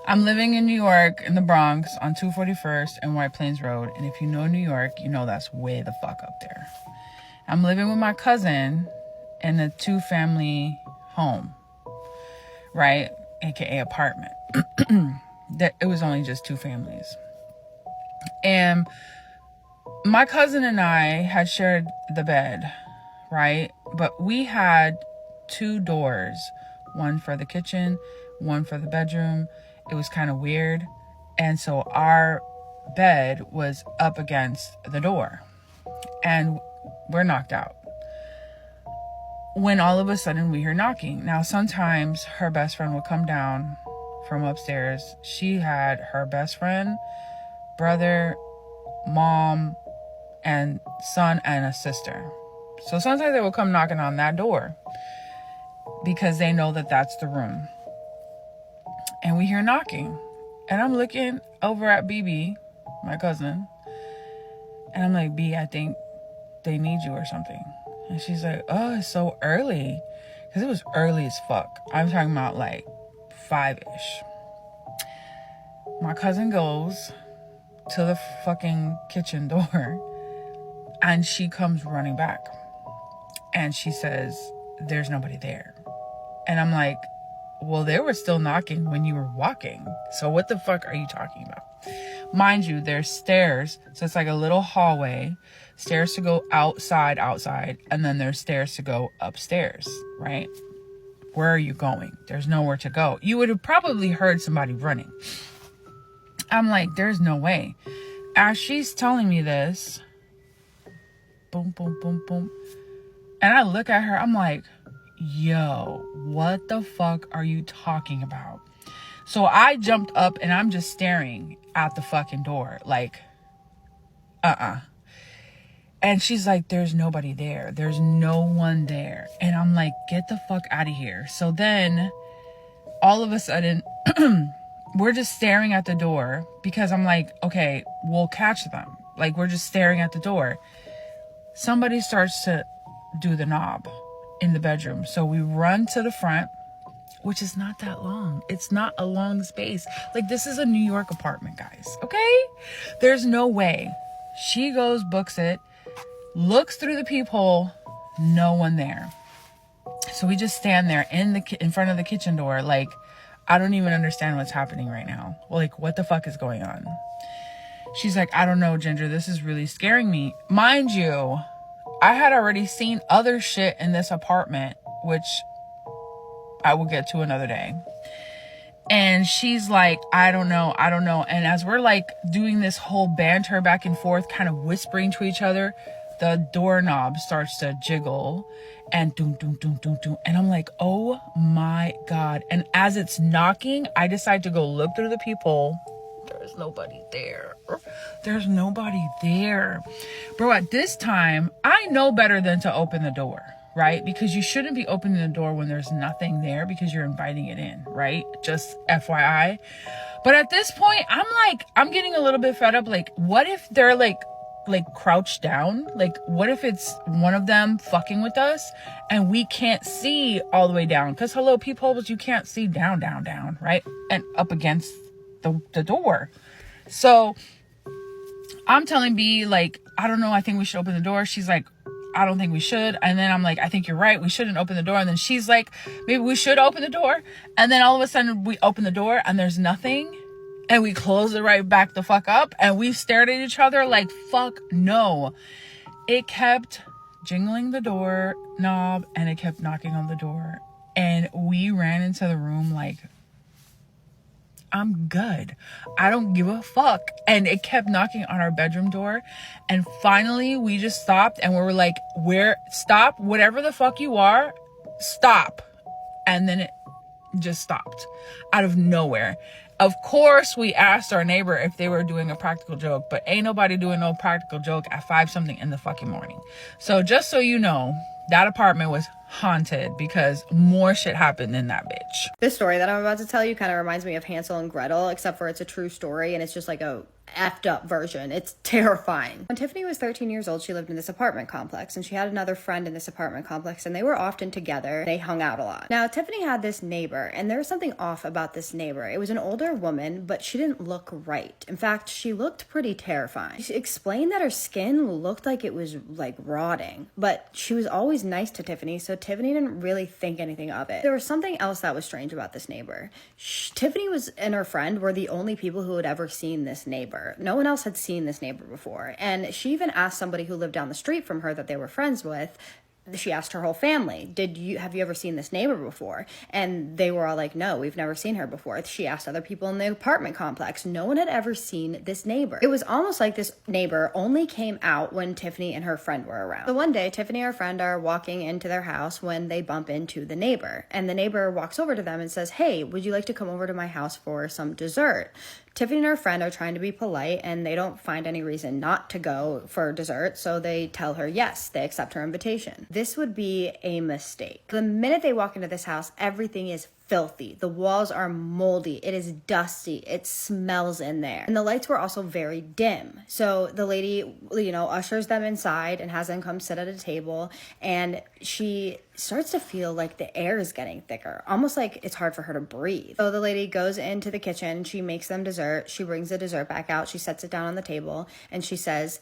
I'm living in New York, in the Bronx, on 241st and White Plains Road. And if you know New York, you know that's way the fuck up there. I'm living with my cousin in a 2-family home, right? AKA apartment. It was only just 2 families. And my cousin and I had shared the bed, right? But we had 2 doors, one for the kitchen, one for the bedroom. It was kind of weird. And so our bed was up against the door. And we're knocked out. When all of a sudden we hear knocking. Now, sometimes her best friend would come down from upstairs. She had her best friend, brother, mom, and son, and a sister. So sometimes they will come knocking on that door because they know that that's the room. And we hear knocking. And I'm looking over at BB, my cousin. And I'm like, B, I think they need you or something. And she's like, oh, it's so early. Because it was early as fuck. I'm talking about like 5-ish. My cousin goes to the fucking kitchen door. And she comes running back. And she says, there's nobody there. And I'm like, well, they were still knocking when you were walking. So what the fuck are you talking about? Mind you, there's stairs. So it's like a little hallway. Stairs to go outside. And then there's stairs to go upstairs, right? Where are you going? There's nowhere to go. You would have probably heard somebody running. I'm like, there's no way. As she's telling me this, boom, boom, boom, boom. And I look at her, I'm like, yo, what the fuck are you talking about? So I jumped up and I'm just staring at the fucking door, like, And she's like, there's nobody there. There's no one there. And I'm like, get the fuck out of here. So then all of a sudden, we're just staring at the door because I'm like, okay, we'll catch them. Like, we're just staring at the door. Somebody starts to do the knob in the bedroom. So we run to the front, which is not that long. It's not a long space. Like, this is a New York apartment, guys. Okay? There's no way. She goes, books it, looks through the peephole, no one there. So we just stand there in front of the kitchen door. Like, I don't even understand what's happening right now. Like, what the fuck is going on? She's like, I don't know, Ginger. This is really scaring me. Mind you, I had already seen other shit in this apartment, which I will get to another day. And she's like, I don't know. And as we're like doing this whole banter back and forth, kind of whispering to each other, the doorknob starts to jiggle and doom, doom, doom, doom, doom. And I'm like, oh my God. And as it's knocking, I decide to go look through the peephole. There's nobody there. There's nobody there. Bro, at this time, I know better than to open the door, right? Because you shouldn't be opening the door when there's nothing there because you're inviting it in, right? Just FYI. But at this point, I'm getting a little bit fed up. Like, what if they're like crouched down? Like, what if it's one of them fucking with us and we can't see all the way down? Because hello, peepholes, you can't see down, right? And up against the door. So I'm telling B, like, I don't know, I think we should open the door. She's like, I don't think we should. And then I'm like, I think you're right, we shouldn't open the door. And then she's like, maybe we should open the door. And then all of a sudden we open the door and there's nothing. And we close it right back the fuck up. And we stared at each other like, fuck no. It kept jingling the door knob and it kept knocking on the door. And we ran into the room like, I'm good. I don't give a fuck. And it kept knocking on our bedroom door. And finally, we just stopped and we were like, stop, whatever the fuck you are, stop. And then it just stopped out of nowhere. Of course, we asked our neighbor if they were doing a practical joke, but ain't nobody doing no practical joke at 5 something in the fucking morning. So just so you know, that apartment was haunted because more shit happened in that bitch. This story that I'm about to tell you kind of reminds me of Hansel and Gretel, except for it's a true story and it's just like a effed up version. It's terrifying. When Tiffany was 13 years old, she lived in this apartment complex, and she had another friend in this apartment complex, and they were often together. They hung out a lot. Now, Tiffany had this neighbor, and there was something off about this neighbor. It was an older woman, but she didn't look right. In fact, she looked pretty terrifying. She explained that her skin looked like it was like rotting, but she was always nice to Tiffany, so Tiffany didn't really think anything of it. There was something else that was strange about this neighbor. Tiffany and her friend were the only people who had ever seen this neighbor. No one else had seen this neighbor before. And she even asked somebody who lived down the street from her that they were friends with. She asked her whole family, have you ever seen this neighbor before? And they were all like, no, we've never seen her before. She asked other people in the apartment complex. No one had ever seen this neighbor. It was almost like this neighbor only came out when Tiffany and her friend were around. So one day, Tiffany and her friend are walking into their house when they bump into the neighbor. And the neighbor walks over to them and says, hey, would you like to come over to my house for some dessert? Tiffany and her friend are trying to be polite, and they don't find any reason not to go for dessert, so they tell her yes, they accept her invitation. This would be a mistake. The minute they walk into this house, everything is filthy. The walls are moldy. It is dusty. It smells in there. And the lights were also very dim. So the lady, ushers them inside and has them come sit at a table. And she starts to feel like the air is getting thicker, almost like it's hard for her to breathe. So the lady goes into the kitchen. She makes them dessert. She brings the dessert back out. She sets it down on the table and she says,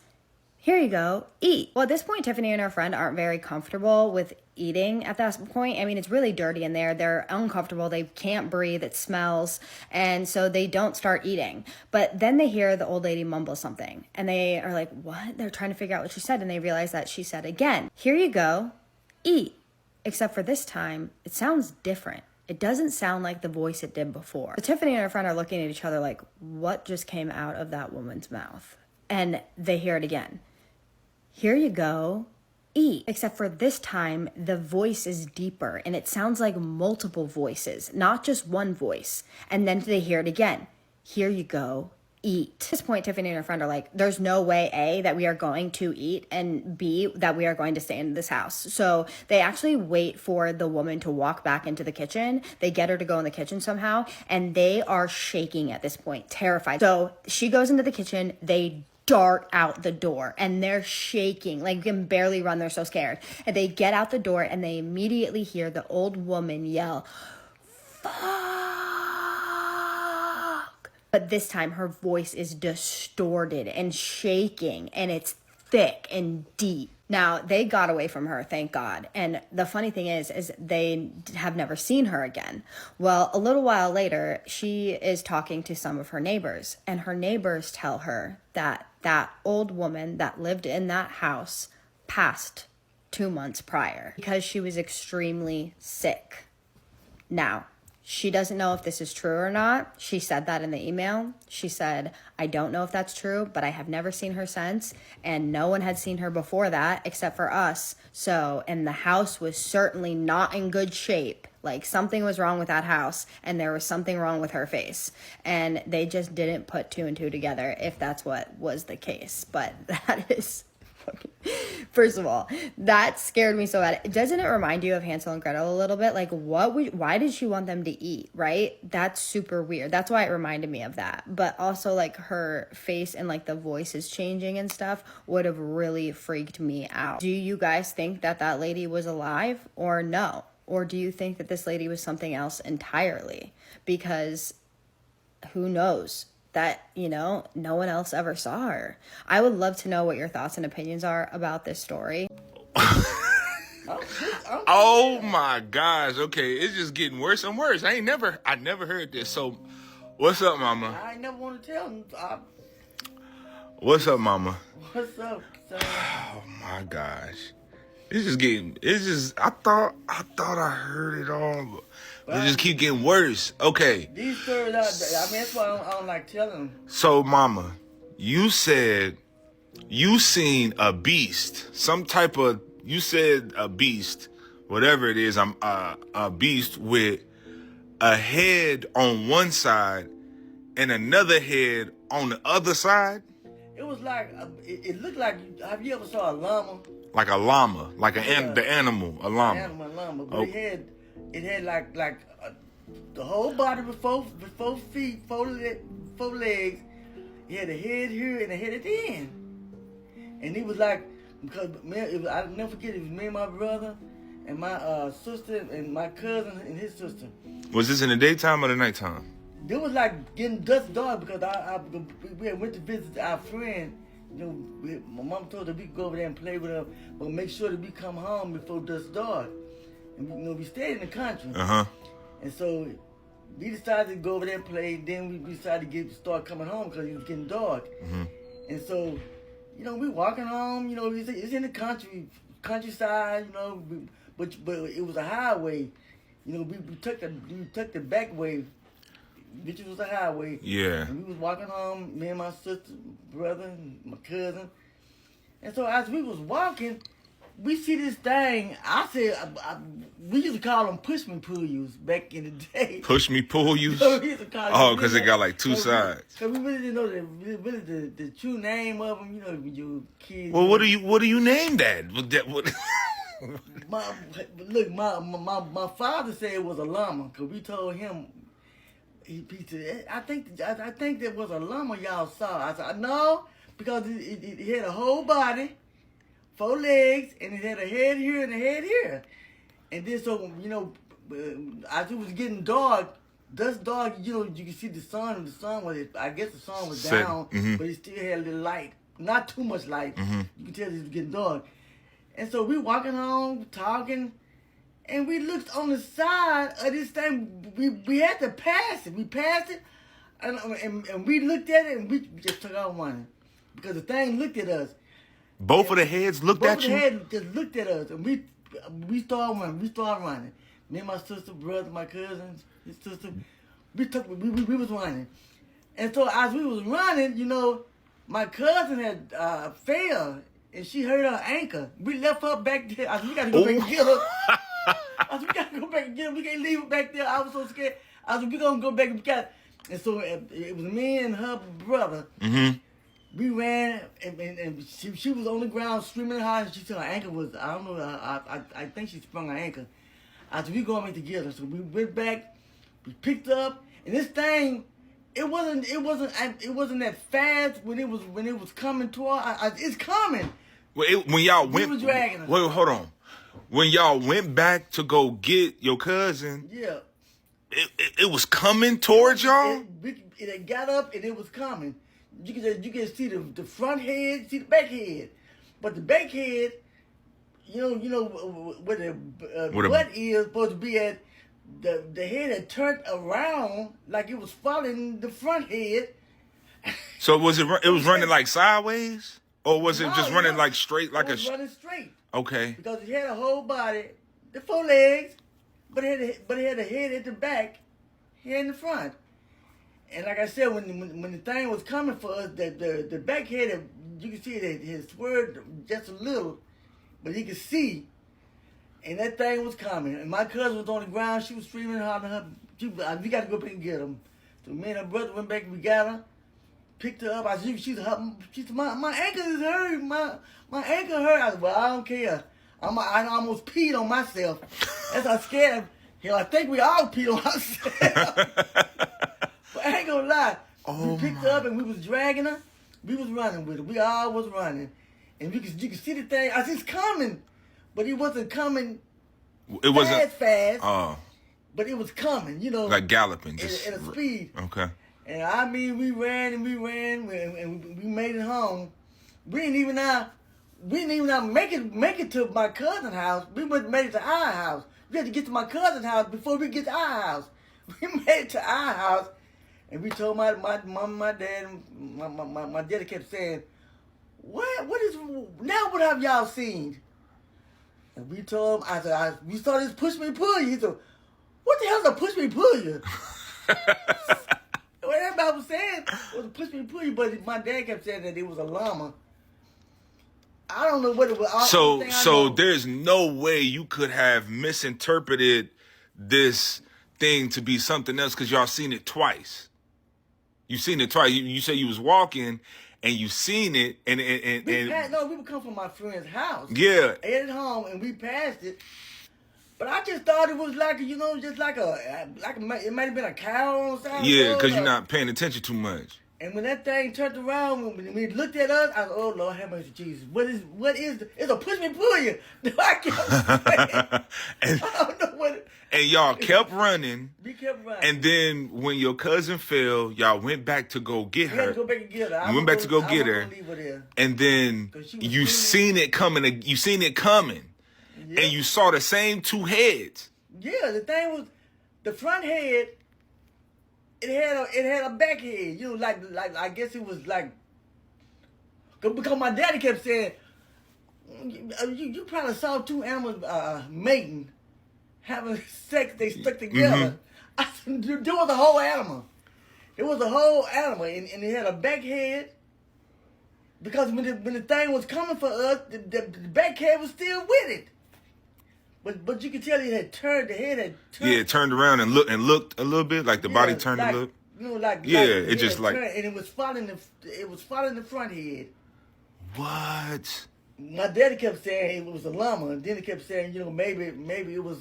here you go, eat. Well, at this point, Tiffany and her friend aren't very comfortable with eating at that point. I mean, it's really dirty in there. They're uncomfortable. They can't breathe. It smells. And so they don't start eating. But then they hear the old lady mumble something. And they are like, what? They're trying to figure out what she said. And they realize that she said again, here you go, eat. Except for this time, it sounds different. It doesn't sound like the voice it did before. So Tiffany and her friend are looking at each other like, what just came out of that woman's mouth? And they hear it again. Here you go, eat. Except for this time, the voice is deeper and it sounds like multiple voices, not just one voice. And then they hear it again. Here you go, eat. At this point, Tiffany and her friend are like, there's no way, A, that we are going to eat, and B, that we are going to stay in this house. So they actually wait for the woman to walk back into the kitchen. They get her to go in the kitchen somehow, and they are shaking at this point, terrified. So she goes into the kitchen, they dart out the door and they're shaking, like can barely run. They're so scared. And they get out the door and they immediately hear the old woman yell, fuck. But this time her voice is distorted and shaking and it's thick and deep. Now, they got away from her, thank God. And the funny thing is they have never seen her again. Well, a little while later, she is talking to some of her neighbors, and her neighbors tell her that that old woman that lived in that house passed 2 months prior because she was extremely sick. Now, she doesn't know if this is true or not. She said that in the email. She said, I don't know if that's true, but I have never seen her since. And no one had seen her before that except for us. So, and the house was certainly not in good shape. Like something was wrong with that house and there was something wrong with her face. And they just didn't put two and two together if that's what was the case. But that is... First of all, that scared me so bad. Doesn't it remind you of Hansel and Gretel a little bit? Like, why did she want them to eat, right? That's super weird. That's why it reminded me of that. But also, like, her face and, like, the voice is changing and stuff would have really freaked me out. Do you guys think that that lady was alive or no? Or do you think that this lady was something else entirely? Because who knows? That, no one else ever saw her. I would love to know what your thoughts and opinions are about this story. Oh my gosh. Okay, it's just getting worse and worse. I never heard this. So, what's up, mama? I ain't never want to tell them. What's up, mama? What's up, son? Oh my gosh. I thought I heard it all, but it just keep getting worse. Okay. These stories, that's why I don't like telling them. So, mama, you said you seen a beast, you said a beast, whatever it is, a beast with a head on one side and another head on the other side. It was like, it looked like, have you ever saw a llama? Like a llama, like the animal, a llama. Animal llama, but Okay. it had like the whole body with four feet, four legs. It had a head here and a head at the end. And he was like, because I'll never forget, it was me and my brother and my sister and my cousin and his sister. Was this in the daytime or the nighttime? It was like getting dusk dark because we went to visit our friend. You know, my mom told us we could go over there and play with her, but make sure that we come home before dusk dark. And we stayed in the country. And so we decided to go over there and play. Then we decided to start coming home because it was getting dark. And so, we walking home. It's in the countryside. But it was a highway. We took the back way, which was a highway. Yeah. And we was walking home, me and my sister, brother, and my cousin. And so as we was walking, we see this thing. I said, we used to call them push me pull yous back in the day. Push me, pull you. We used to call them, Because it got like two sides. Because we really didn't know the true name of them. When you kids. Well, what do you name that? What? My father said it was a llama because we told him. He said, I think that was a llama y'all saw. I said, no, because it had a whole body, 4 legs, and it had a head here and a head here. And then so, as it was getting dark, dusk dark, you can see the sun. The sun was, I guess the sun was down, but it still had a little light. Not too much light. You can tell it was getting dark. And so we walking home, talking, and we looked on the side of this thing. We had to pass it. We passed it, and we looked at it, and we just took out running. Because the thing looked at us. Both of the heads looked at you? Both of the heads just looked at us, and we started running. We started running. Me and my sister, brother, my cousins, his sister, we was running. And so as we was running, my cousin had fell, and she hurt her ankle. We left her back there. I said, we got to go back and get her. I said, we got to go back and get her. We can't leave her back there. I was so scared. I said, we going to go back and And so it was me and her brother. We ran, and she was on the ground screaming hard, and she said her ankle was, I don't know, I think she sprung her ankle. I said, we going back together. So we went back, we picked up, and this thing, it wasn't that fast when it was coming toward. It's coming. When y'all went, we were dragging her. Wait, hold on. When y'all went back to go get your cousin, yeah, it was coming towards y'all. It had got up and it was coming. You can see the front head, see the back head, but the back head, where the butt is supposed to be at. The head had turned around like it was following the front head. So was it was running like sideways, or was it just running like straight, like it was running straight? Okay. Because it had a whole body, the 4 legs, but it had a head at the back, here in the front. And like I said, when the thing was coming for us, the back head, you can see it had swerved just a little, but you could see. And that thing was coming. And my cousin was on the ground. She was screaming hard at her. We got to go back and get him. So me and her brother went back and we got her. Picked her up. I said, she said, my ankle is hurt. My ankle hurt. I said, well, I don't care. I almost peed on myself. That's how scared. I think we all peed on ourselves. But I ain't gonna lie. We picked her up and we was dragging her. We was running with her. We all was running. And you could see the thing. I said, it's coming. But it wasn't coming fast. Oh. But it was coming, Like galloping. Just at a speed. Okay. And I mean, we ran and we made it home. We didn't even make it to my cousin's house. We made it to our house. We had to get to my cousin's house before we get to our house. We made it to our house, and we told my mom, my dad, and my daddy kept saying, "What have y'all seen?" And we told him, we saw this push me pull you. He said, what the hell's a push me pull you? What everybody was saying was a push me pull you, but my dad kept saying that it was a llama. I don't know what it was. So there's no way you could have misinterpreted this thing to be something else because y'all seen it twice. You seen it twice. You say you was walking and you seen it, and we would come from my friend's house. Yeah. At home, and we passed it. But I just thought it was like, just like it might have been a cow on the side. Yeah, because you're not paying attention too much. And when that thing turned around, when it looked at us, I was, oh Lord, have mercy, Jesus. What is it's a push me pull you. I kept saying, I don't know what. And y'all kept running. We kept running. And then when your cousin fell, y'all went back to go get her. We had to go back and get her. Went back to go get her. Leave her there. And then you seen it coming. You seen it coming. Yeah. And you saw the same two heads. Yeah, the thing was, the front head. It had a back head. Like I guess it was like, because my daddy kept saying, you probably saw two animals mating, having sex. They stuck together. I said, there was a whole animal. It was a whole animal, and it had a back head. Because when the thing was coming for us, the back head was still with it. But you could tell it had turned. The head had turned. Yeah, it turned around and looked a little bit like the body turned a little. It just like, and it was following the front head. What? My daddy kept saying it was a llama, and then he kept saying, maybe it was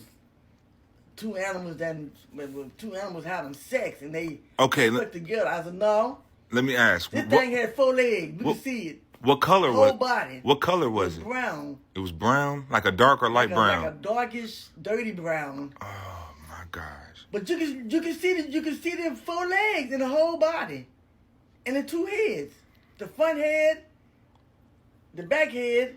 two animals having sex, and they stuck together. I said, no. Let me ask. This thing had 4 legs. We could see it. What color was it? Body. What color was it? Brown. It was brown? Like a dark or light brown? Like a darkish, dirty brown. Oh my gosh. But you can see them 4 legs in the whole body. And the 2 heads. The front head, the back head.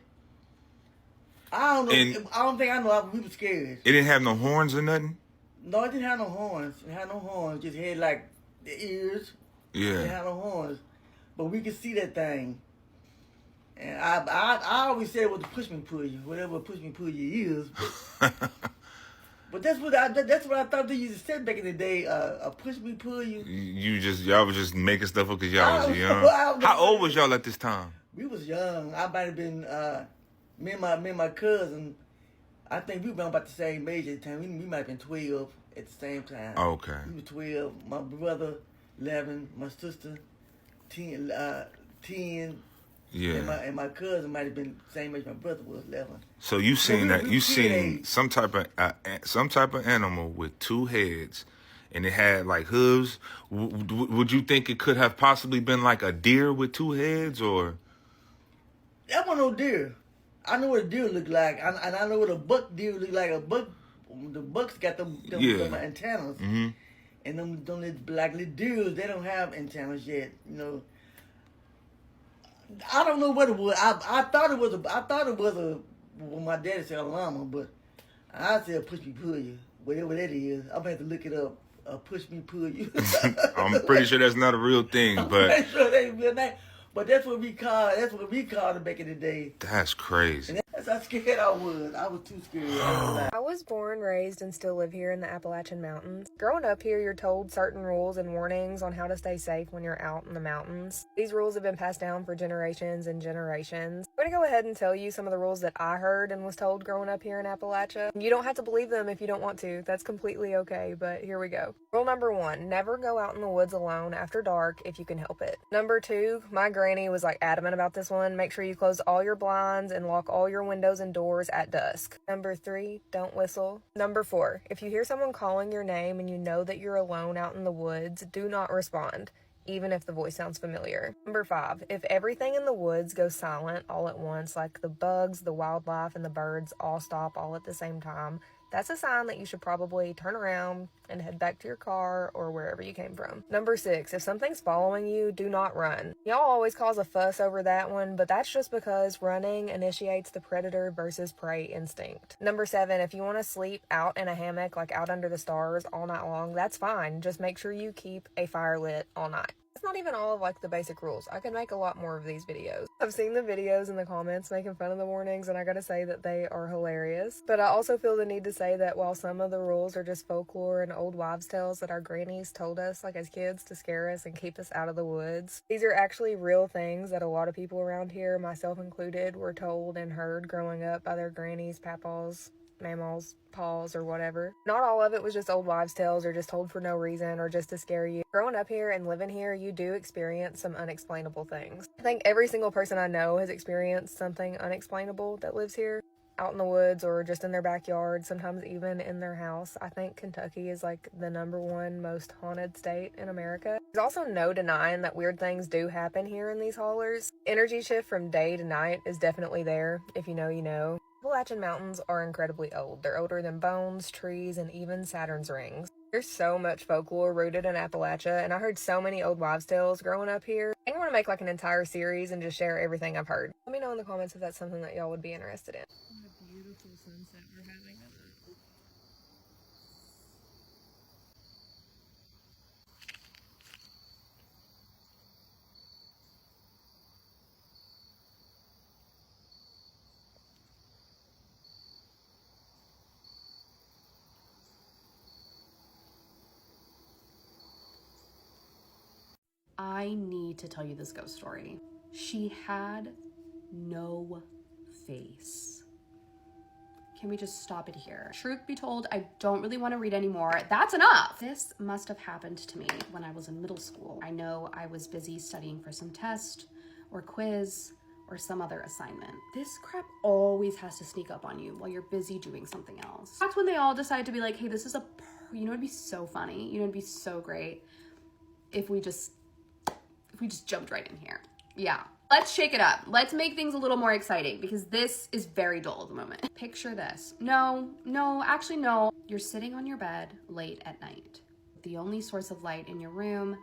I don't think I know. We were scared. It didn't have no horns or nothing? No, it didn't have no horns. It had no horns. Just had like the ears. Yeah. It had no horns. But we could see that thing. And I always said it was a push me pull you, whatever push me pull you is. But that's what I thought they used to say back in the day. A push me pull you. Y'all was just making stuff up because y'all was young. How old was y'all at this time? We was young. I might have been me and my cousin. I think we were about the same age at the time. We might have been 12 at the same time. Oh, okay. We were 12. My brother 11. My sister 10. Yeah. And my cousin might have been the same age my brother was, 11. So you seen that? You seen some type of animal with 2 heads, and it had like hooves. Would you think it could have possibly been like a deer with 2 heads, or? That wasn't no deer. I know what a deer looked like, and I know what a buck deer looked like. The bucks got them antennas, mm-hmm. and them black little deers, they don't have antennas yet, I don't know what it was. I thought it was a. Well, my daddy said a llama, but I said push me pull you, whatever that is. I'm gonna have to look it up. Push me pull you. I'm pretty sure that's not a real thing, but pretty sure that ain't real name. But that's what we called it back in the day. That's crazy. And that's how scared I was. I was too scared. I was born, raised, and still live here in the Appalachian Mountains. Growing up here, you're told certain rules and warnings on how to stay safe when you're out in the mountains. These rules have been passed down for generations and generations. I'm going to go ahead and tell you some of the rules that I heard and was told growing up here in Appalachia. You don't have to believe them if you don't want to. That's completely okay, but here we go. Rule number 1, never go out in the woods alone after dark if you can help it. Number 2, my granny was like adamant about this one. Make sure you close all your blinds and lock all your windows and doors at dusk. Number 3, don't whistle. Number 4, if you hear someone calling your name and you know that you're alone out in the woods, do not respond, even if the voice sounds familiar. Number 5, if everything in the woods goes silent all at once, like the bugs, the wildlife, and the birds all stop all at the same time, that's a sign that you should probably turn around and head back to your car or wherever you came from. Number 6, if something's following you, do not run. Y'all always cause a fuss over that one, but that's just because running initiates the predator versus prey instinct. Number 7, if you want to sleep out in a hammock, like out under the stars all night long, that's fine. Just make sure you keep a fire lit all night. It's not even all of like the basic rules. I could make a lot more of these videos. I've seen the videos in the comments making fun of the warnings, and I gotta say that they are hilarious. But I also feel the need to say that while some of the rules are just folklore and old wives' tales that our grannies told us like as kids to scare us and keep us out of the woods, these are actually real things that a lot of people around here, myself included, were told and heard growing up by their grannies, papas, mammals, paws, or whatever. Not all of it was just old wives' tales or just told for no reason or just to scare you. Growing up here and living here, you do experience some unexplainable things. I think every single person I know has experienced something unexplainable that lives here. Out in the woods or just in their backyard, sometimes even in their house. I think Kentucky is like the #1 most haunted state in America. There's also no denying that weird things do happen here in these hollers. Energy shift from day to night is definitely there. If you know, you know. Appalachian mountains are incredibly old. They're older than bones, trees, and even Saturn's rings. There's so much folklore rooted in Appalachia, and I heard so many old wives' tales growing up here. I want to make like an entire series and just share everything I've heard. Let me know in the comments if that's something that y'all would be interested in. What a beautiful sunset we're having. I need to tell you this ghost story. She had no face. Can we just stop it here? Truth be told, I don't really want to read anymore. That's enough. This must have happened to me when I was in middle school. I know I was busy studying for some test or quiz or some other assignment. This crap always has to sneak up on you while you're busy doing something else. That's when they all decide to be like, hey, this is you know, it'd be so funny. You know, it'd be so great if we just jumped right in here. Yeah. Let's shake it up. Let's make things a little more exciting because this is very dull at the moment. Picture this. No, actually no. You're sitting on your bed late at night. The only source of light in your room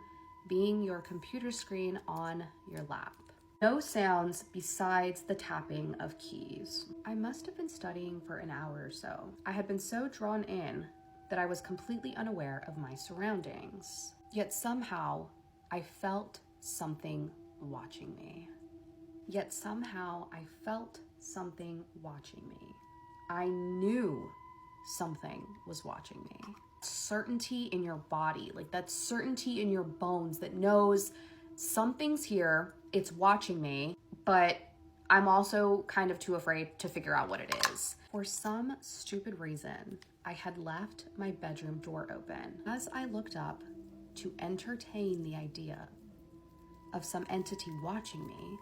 being your computer screen on your lap. No sounds besides the tapping of keys. I must have been studying for an hour or so. I had been so drawn in that I was completely unaware of my surroundings. Yet somehow I felt something watching me. I knew something was watching me. Certainty in your body, like that certainty in your bones that knows something's here, it's watching me, but I'm also kind of too afraid to figure out what it is. For some stupid reason, I had left my bedroom door open. As I looked up to entertain the idea of some entity watching me,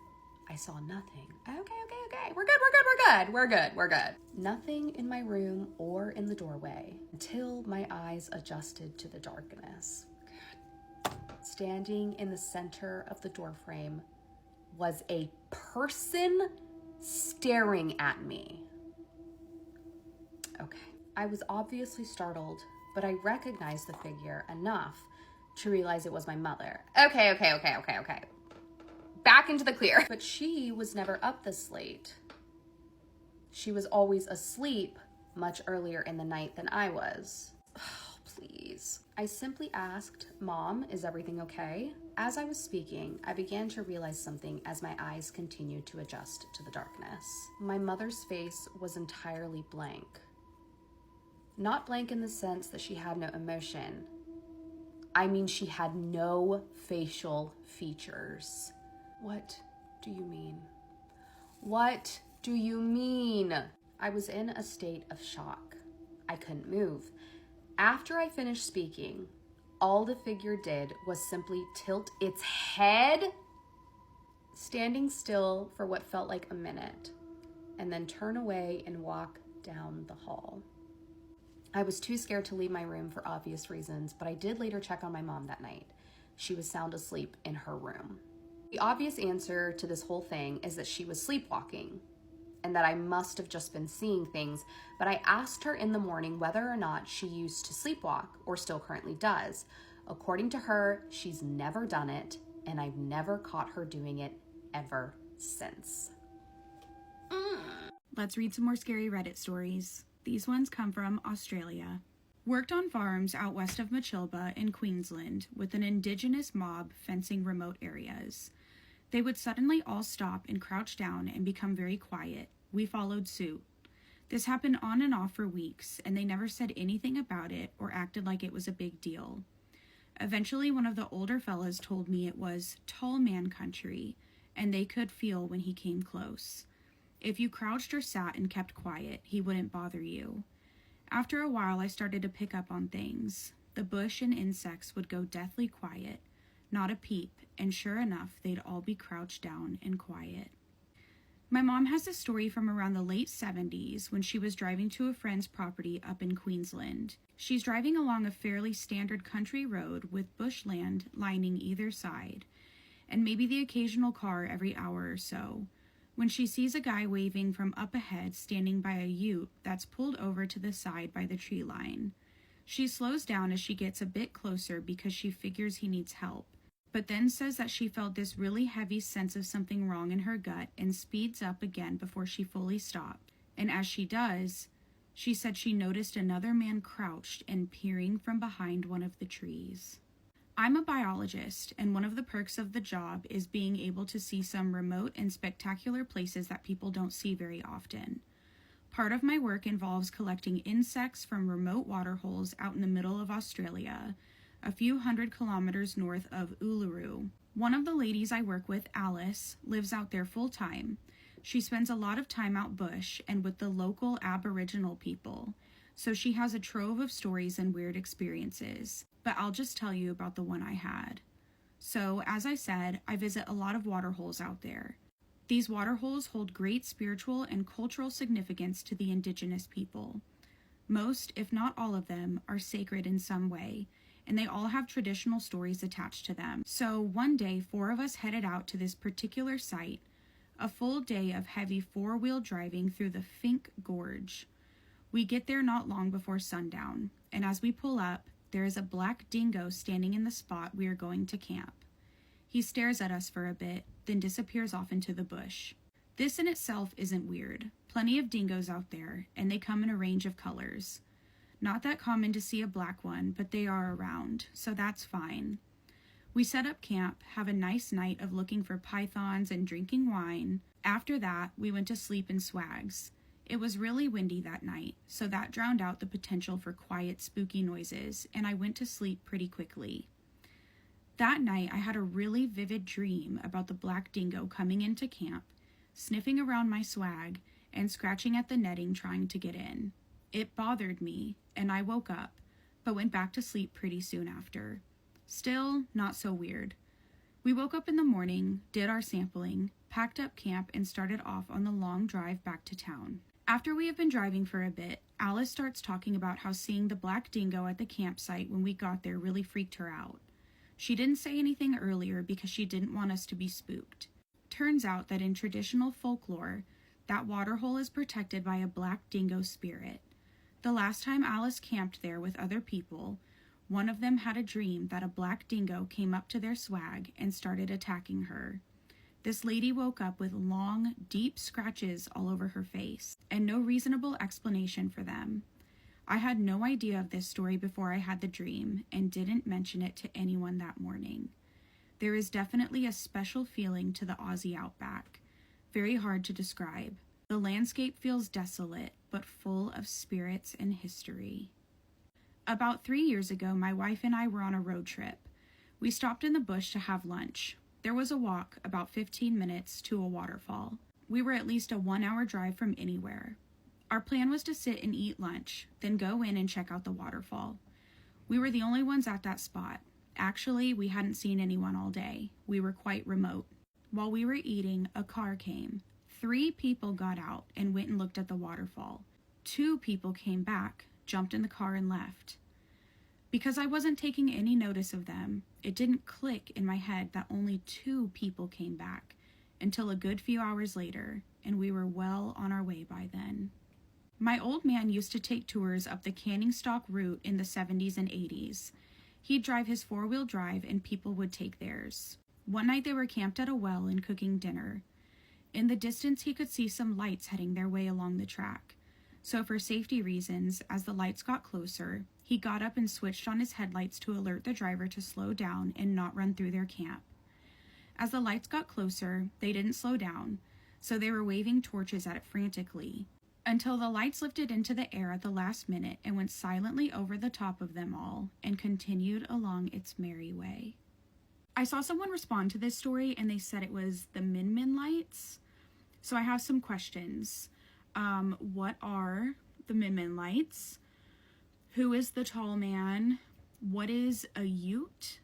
I saw nothing. Okay. We're good. Nothing in my room or in the doorway until my eyes adjusted to the darkness. Standing in the center of the doorframe was a person staring at me. Okay. I was obviously startled, but I recognized the figure enough to realize it was my mother. Okay. Back into the clear. But she was never up this late. She was always asleep much earlier in the night than I was. Oh, please. I simply asked, Mom, is everything okay? As I was speaking, I began to realize something as my eyes continued to adjust to the darkness. My mother's face was entirely blank. Not blank in the sense that she had no emotion. I mean, she had no facial features. What do you mean? What do you mean? I was in a state of shock. I couldn't move. After I finished speaking, all the figure did was simply tilt its head, standing still for what felt like a minute, and then turn away and walk down the hall. I was too scared to leave my room for obvious reasons, but I did later check on my mom that night. She was sound asleep in her room. The obvious answer to this whole thing is that she was sleepwalking and that I must have just been seeing things, but I asked her in the morning whether or not she used to sleepwalk or still currently does. According to her, she's never done it, and I've never caught her doing it ever since. Let's read some more scary Reddit stories. These ones come from Australia. Worked on farms out west of Machilba in Queensland with an indigenous mob fencing remote areas. They would suddenly all stop and crouch down and become very quiet. We followed suit. This happened on and off for weeks, and they never said anything about it or acted like it was a big deal. Eventually, one of the older fellas told me it was tall man country, and they could feel when he came close. If you crouched or sat and kept quiet, he wouldn't bother you. After a while, I started to pick up on things. The bush and insects would go deathly quiet, not a peep, and sure enough, they'd all be crouched down and quiet. My mom has a story from around the late 70s when she was driving to a friend's property up in Queensland. She's driving along a fairly standard country road with bushland lining either side, and maybe the occasional car every hour or so, when she sees a guy waving from up ahead standing by a ute that's pulled over to the side by the tree line. She slows down as she gets a bit closer because she figures he needs help, but then says that she felt this really heavy sense of something wrong in her gut and speeds up again before she fully stopped. And as she does, she said she noticed another man crouched and peering from behind one of the trees. I'm a biologist, and one of the perks of the job is being able to see some remote and spectacular places that people don't see very often. Part of my work involves collecting insects from remote waterholes out in the middle of Australia, a few 100 kilometers north of Uluru. One of the ladies I work with, Alice, lives out there full time. She spends a lot of time out bush and with the local Aboriginal people, so she has a trove of stories and weird experiences. But I'll just tell you about the one I had. So, as I said, I visit a lot of waterholes out there. These waterholes hold great spiritual and cultural significance to the indigenous people. Most, if not all of them, are sacred in some way, and they all have traditional stories attached to them. So one day, 4 of us headed out to this particular site, a full day of heavy 4-wheel driving through the Fink Gorge. We get there not long before sundown, and as we pull up, there is a black dingo standing in the spot we are going to camp. He stares at us for a bit, then disappears off into the bush. This in itself isn't weird. Plenty of dingoes out there, and they come in a range of colors. Not that common to see a black one, but they are around, so that's fine. We set up camp, have a nice night of looking for pythons and drinking wine. After that, we went to sleep in swags. It was really windy that night, so that drowned out the potential for quiet, spooky noises, and I went to sleep pretty quickly. That night, I had a really vivid dream about the black dingo coming into camp, sniffing around my swag, and scratching at the netting trying to get in. It bothered me, and I woke up, but went back to sleep pretty soon after. Still, not so weird. We woke up in the morning, did our sampling, packed up camp, and started off on the long drive back to town. After we have been driving for a bit, Alice starts talking about how seeing the black dingo at the campsite when we got there really freaked her out. She didn't say anything earlier because she didn't want us to be spooked. Turns out that in traditional folklore, that waterhole is protected by a black dingo spirit. The last time Alice camped there with other people, one of them had a dream that a black dingo came up to their swag and started attacking her. This lady woke up with long, deep scratches all over her face, and no reasonable explanation for them. I had no idea of this story before I had the dream, and didn't mention it to anyone that morning. There is definitely a special feeling to the Aussie outback, very hard to describe. The landscape feels desolate, but full of spirits and history. About 3 years ago, my wife and I were on a road trip. We stopped in the bush to have lunch. There was a walk, about 15 minutes, to a waterfall. We were at least a 1-hour drive from anywhere. Our plan was to sit and eat lunch, then go in and check out the waterfall. We were the only ones at that spot. Actually, we hadn't seen anyone all day. We were quite remote. While we were eating, a car came. 3 people got out and went and looked at the waterfall. 2 people came back, jumped in the car, and left. Because I wasn't taking any notice of them, it didn't click in my head that only 2 people came back until a good few hours later, and we were well on our way by then. My old man used to take tours up the Canning Stalk route in the 70s and 80s. He'd drive his 4-wheel drive and people would take theirs. One night they were camped at a well and cooking dinner. In the distance he could see some lights heading their way along the track. So for safety reasons, as the lights got closer, he got up and switched on his headlights to alert the driver to slow down and not run through their camp. As the lights got closer, they didn't slow down, so they were waving torches at it frantically, until the lights lifted into the air at the last minute and went silently over the top of them all and continued along its merry way. I saw someone respond to this story and they said it was the Min Min lights. So I have some questions. What are the Min lights? Who is the tall man? What is a ute?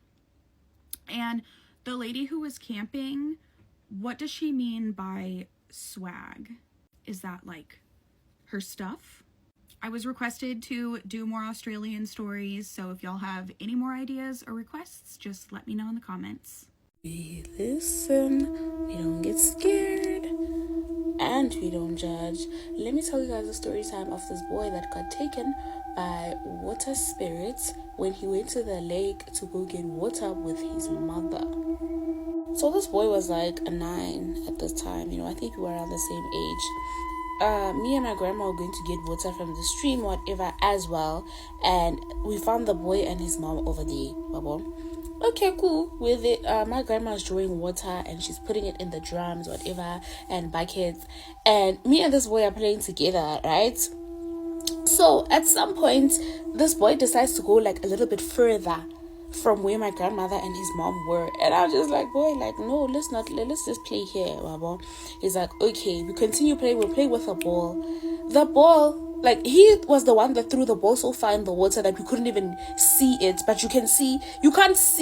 And the lady who was camping, what does she mean by swag? Is that like her stuff? I was requested to do more Australian stories, so if y'all have any more ideas or requests, just let me know in the comments. We listen, we don't get scared, and we don't judge. Let me tell you guys a story time of this boy that got taken by water spirits when he went to the lake to go get water with his mother. So this boy was like 9 at this time, I think we were around the same age. Me and my grandma were going to get water from the stream, whatever, as well, and we found the boy and his mom over there, baba. Okay, cool with it. My grandma's drawing water and she's putting it in the drums, whatever, and buckets, and me and this boy are playing together, right? So at some point this boy decides to go like a little bit further from where my grandmother and his mom were, and I was just like, boy, like, no, let's just play here, baba. He's like, okay, we continue playing. We'll play with the ball, like, he was the one that threw the ball so far in the water that we couldn't even see it, but you can't see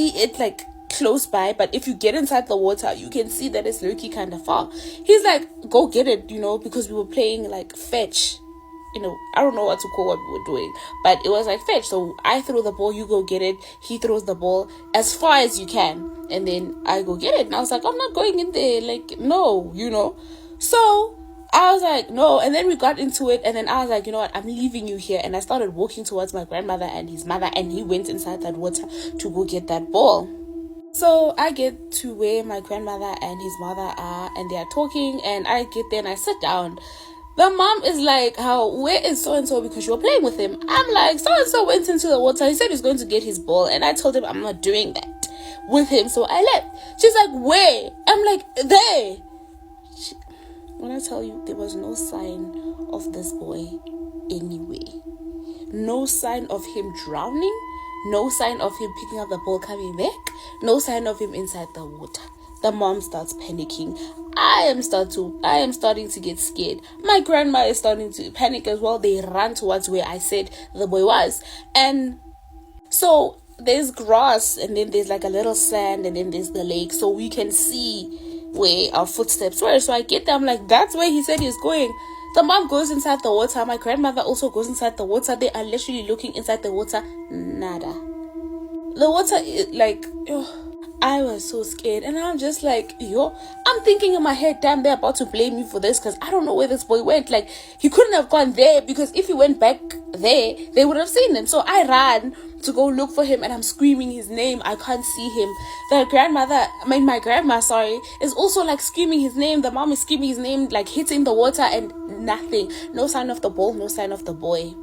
it like close by, but if you get inside the water you can see that it's lurky kind of far. He's like, go get it, because we were playing like fetch. I don't know what to call what we were doing, but it was like fetch. So I throw the ball, you go get it. He throws the ball as far as you can, and then I go get it. And I was like, I'm not going in there, like, no, So I was like, no. And then we got into it, and then I was like, you know what, I'm leaving you here. And I started walking towards my grandmother and his mother, and he went inside that water to go get that ball. So I get to where my grandmother and his mother are, and they are talking, and I get there and I sit down. The mom is like, where is so-and-so, because you were playing with him. I'm like, so-and-so went into the water. He said he's going to get his ball. And I told him I'm not doing that with him. So I left. She's like, where? I'm like, there. When I tell you, there was no sign of this boy anyway. No sign of him drowning. No sign of him picking up the ball coming back. No sign of him inside the water. The mom starts panicking. I am starting to get scared. My grandma is starting to panic as well. They run towards where I said the boy was. And so there's grass, and then there's like a little sand, and then there's the lake. So we can see where our footsteps were. So I get there. I'm like, that's where he said he's going. The mom goes inside the water. My grandmother also goes inside the water. They are literally looking inside the water. Nada. The water is like... I was so scared, and I'm just like, I'm thinking in my head, damn, they're about to blame me for this, because I don't know where this boy went. Like, he couldn't have gone there, because if he went back there, they would have seen him. So I ran to go look for him, and I'm screaming his name. I can't see him. My grandma, is also like screaming his name. The mom is screaming his name, like hitting the water, and nothing. No sign of the ball, no sign of the boy.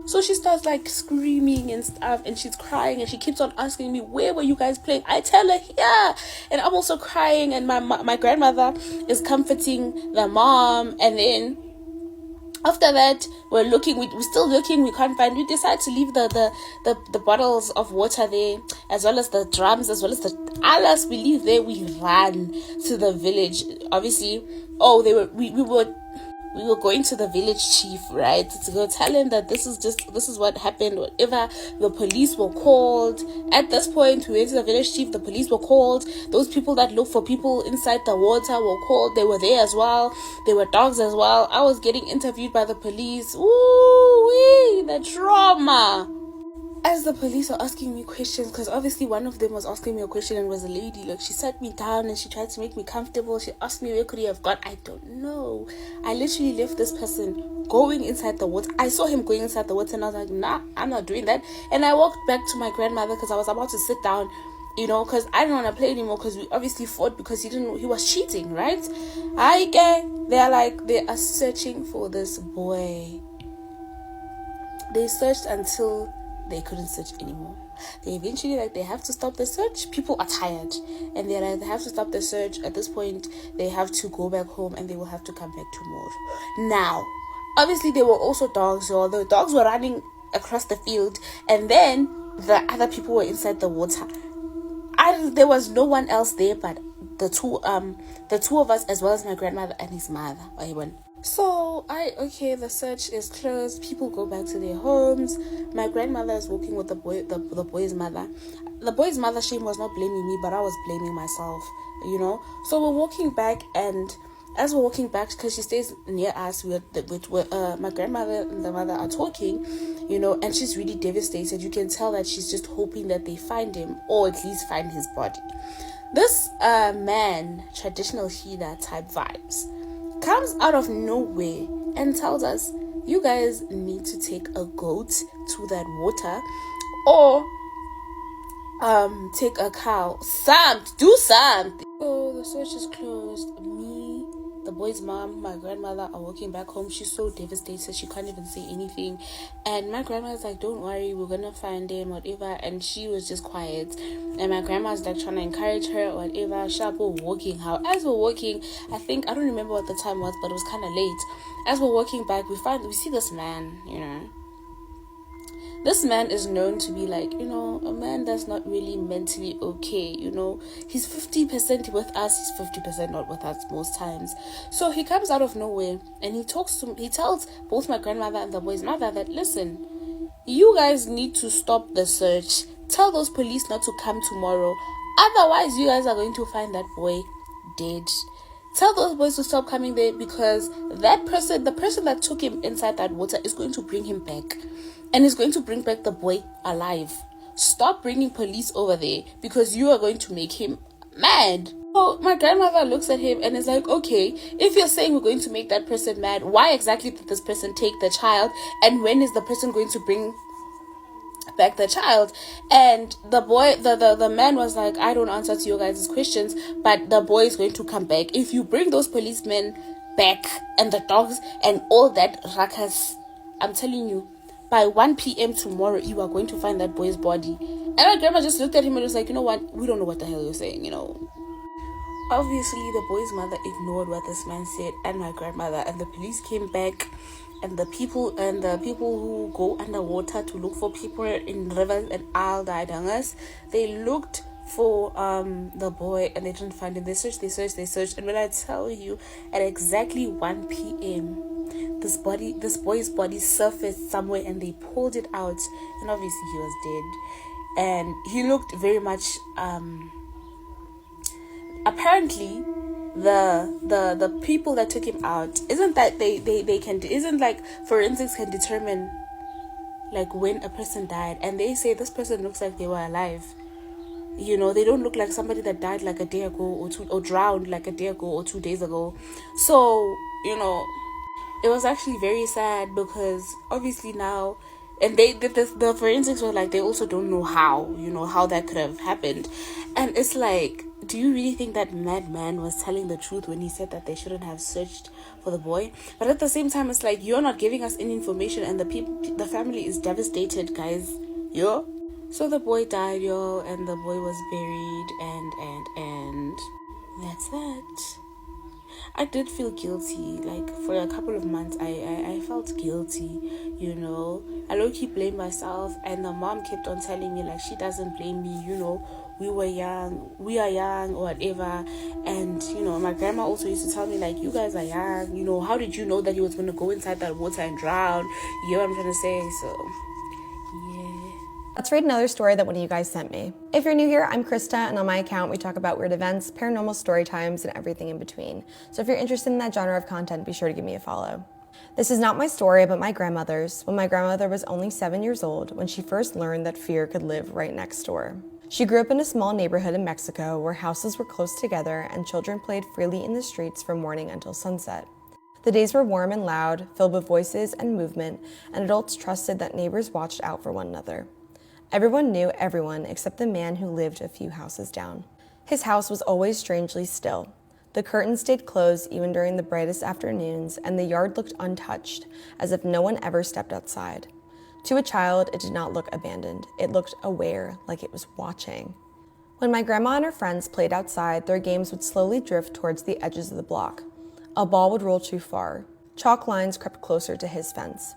So she starts like screaming and stuff, and she's crying, and she keeps on asking me, where were you guys playing? I tell her, here. And I'm also crying, and my grandmother is comforting the mom. And then after that, we're still looking, we can't find. We decide to leave the bottles of water there, as well as the drums, as well as the alas we leave there. We ran to the village. Obviously, we were going to the village chief, right, to go tell him that this is what happened, whatever. The police were called. At this point, we went to the village chief. The police were called. Those people that look for people inside the water were called. They were there as well. There were dogs as well. I was getting interviewed by the police. Ooh, the trauma. As the police are asking me questions, because obviously one of them was asking me a question, and was a lady. Like, she sat me down and she tried to make me comfortable. She asked me, where could he have gone? I don't know. I literally left this person going inside the water. I saw him going inside the water, and I was like, nah, I'm not doing that. And I walked back to my grandmother, because I was about to sit down, because I didn't want to play anymore, because we obviously fought, because he was cheating, right? They are searching for this boy. They searched until they couldn't search anymore. They eventually, they have to stop the search. People are tired, and they have to stop the search. At this point, they have to go back home, and they will have to come back tomorrow. Now, obviously, there were also dogs. So the dogs were running across the field, and then the other people were inside the water. There was no one else there but the two of us, as well as my grandmother and his mother. So the search is closed. People go back to their homes. My grandmother is walking with the boy's mother. The boy's mother, she was not blaming me, but I was blaming myself, So we're walking back, and as we're walking back, because she stays near us, my grandmother and the mother are talking, and she's really devastated. You can tell that she's just hoping that they find him, or at least find his body. This man, traditional healer type vibes, comes out of nowhere and tells us, you guys need to take a goat to that water, or take a cow. Do something. So the search is closed. Me, the boy's mom, my grandmother are walking back home. She's so devastated, she can't even say anything. And my grandma's like, don't worry, we're gonna find him, whatever. And she was just quiet. And my grandma's like trying to encourage her, whatever. We're walking. As we're walking, I don't remember what the time was, but it was kind of late. As we're walking back, we see this man, This man is known to be like, a man that's not really mentally okay, He's 50% with us, he's 50% not with us most times. So he comes out of nowhere and he tells both my grandmother and the boy's mother that, listen, you guys need to stop the search. Tell those police not to come tomorrow. Otherwise, you guys are going to find that boy dead. Tell those boys to stop coming there, because the person that took him inside that water is going to bring him back. And is going to bring back the boy alive. Stop bringing police over there, because you are going to make him mad. So my grandmother looks at him and is like, okay, if you're saying we're going to make that person mad, why exactly did this person take the child? And when is the person going to bring back the child? And the boy, the man was like, I don't answer to your guys' questions, but the boy is going to come back. If you bring those policemen back and the dogs and all that ruckus, I'm telling you, by 1 p.m. tomorrow, you are going to find that boy's body. And my grandma just looked at him and was like, you know what? We don't know what the hell you're saying, Obviously, the boy's mother ignored what this man said and my grandmother. And the police came back. And the people who go underwater to look for people in rivers and aldadangas, they looked for the boy and they didn't find him. They searched. And when I tell you, at exactly 1 p.m., this boy's body surfaced somewhere and they pulled it out, and obviously he was dead. And he looked very much apparently the people that took him out, isn't like forensics can determine like when a person died, and they say this person looks like they were alive. They don't look like somebody that died like a day ago or drowned like a day ago or 2 days ago. So it was actually very sad, because obviously now, and the forensics were like, they also don't know how that could have happened. And it's like, do you really think that madman was telling the truth when he said that they shouldn't have searched for the boy? But at the same time, it's like, you're not giving us any information, and the family is devastated, guys. So the boy died, and the boy was buried, and that's that. I did feel guilty, like for a couple of months I felt guilty, I low-key blamed myself, and the mom kept on telling me like she doesn't blame me, we are young or whatever. And my grandma also used to tell me like, you guys are young, how did you know that he was going to go inside that water and drown? You know what I'm trying to say? So yeah. Let's read another story that one of you guys sent me. If you're new here, I'm Krista, and on my account, we talk about weird events, paranormal story times, and everything in between. So if you're interested in that genre of content, be sure to give me a follow. This is not my story, but my grandmother's, when my grandmother was only 7 years old when she first learned that fear could live right next door. She grew up in a small neighborhood in Mexico where houses were close together and children played freely in the streets from morning until sunset. The days were warm and loud, filled with voices and movement, and adults trusted that neighbors watched out for one another. Everyone knew everyone except the man who lived a few houses down. His house was always strangely still. The curtains stayed closed even during the brightest afternoons, and the yard looked untouched, as if no one ever stepped outside. To a child, it did not look abandoned. It looked aware, like it was watching. When my grandma and her friends played outside, their games would slowly drift towards the edges of the block. A ball would roll too far. Chalk lines crept closer to his fence.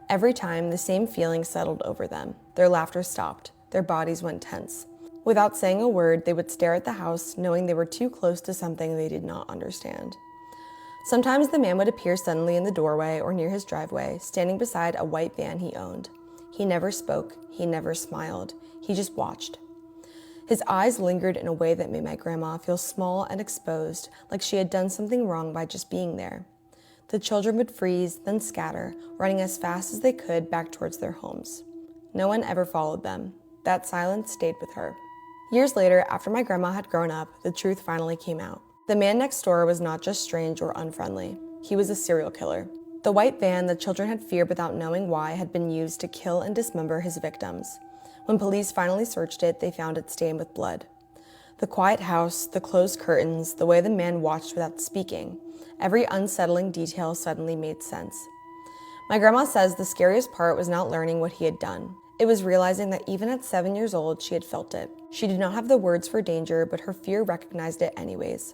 Every time, the same feeling settled over them. Their laughter stopped. Their bodies went tense. Without saying a word, they would stare at the house, knowing they were too close to something they did not understand. Sometimes the man would appear suddenly in the doorway or near his driveway, standing beside a white van he owned. He never spoke, he never smiled, he just watched. His eyes lingered in a way that made my grandma feel small and exposed, like she had done something wrong by just being there. The children would freeze, then scatter, running as fast as they could back towards their homes. No one ever followed them. That silence stayed with her. Years later, after my grandma had grown up, the truth finally came out. The man next door was not just strange or unfriendly. He was a serial killer. The white van the children had feared without knowing why had been used to kill and dismember his victims. When police finally searched it, they found it stained with blood. The quiet house, the closed curtains, the way the man watched without speaking, every unsettling detail suddenly made sense. My grandma says the scariest part was not learning what he had done. It was realizing that even at 7 years old, she had felt it. She did not have the words for danger, but her fear recognized it anyways.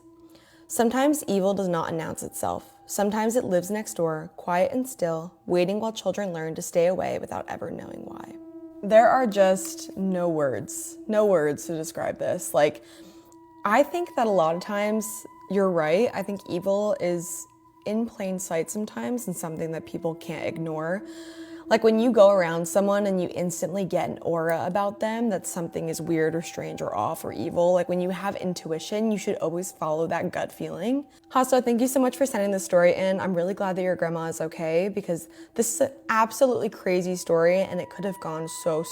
Sometimes evil does not announce itself. Sometimes it lives next door, quiet and still, waiting while children learn to stay away without ever knowing why. There are just no words to describe this. I think that a lot of times, you're right. I think evil is in plain sight sometimes and something that people can't ignore. Like when you go around someone and you instantly get an aura about them that something is weird or strange or off or evil. Like when you have intuition, you should always follow that gut feeling. Hasso, thank you so much for sending this story in. I'm really glad that your grandma is okay because this is an absolutely crazy story and it could have gone so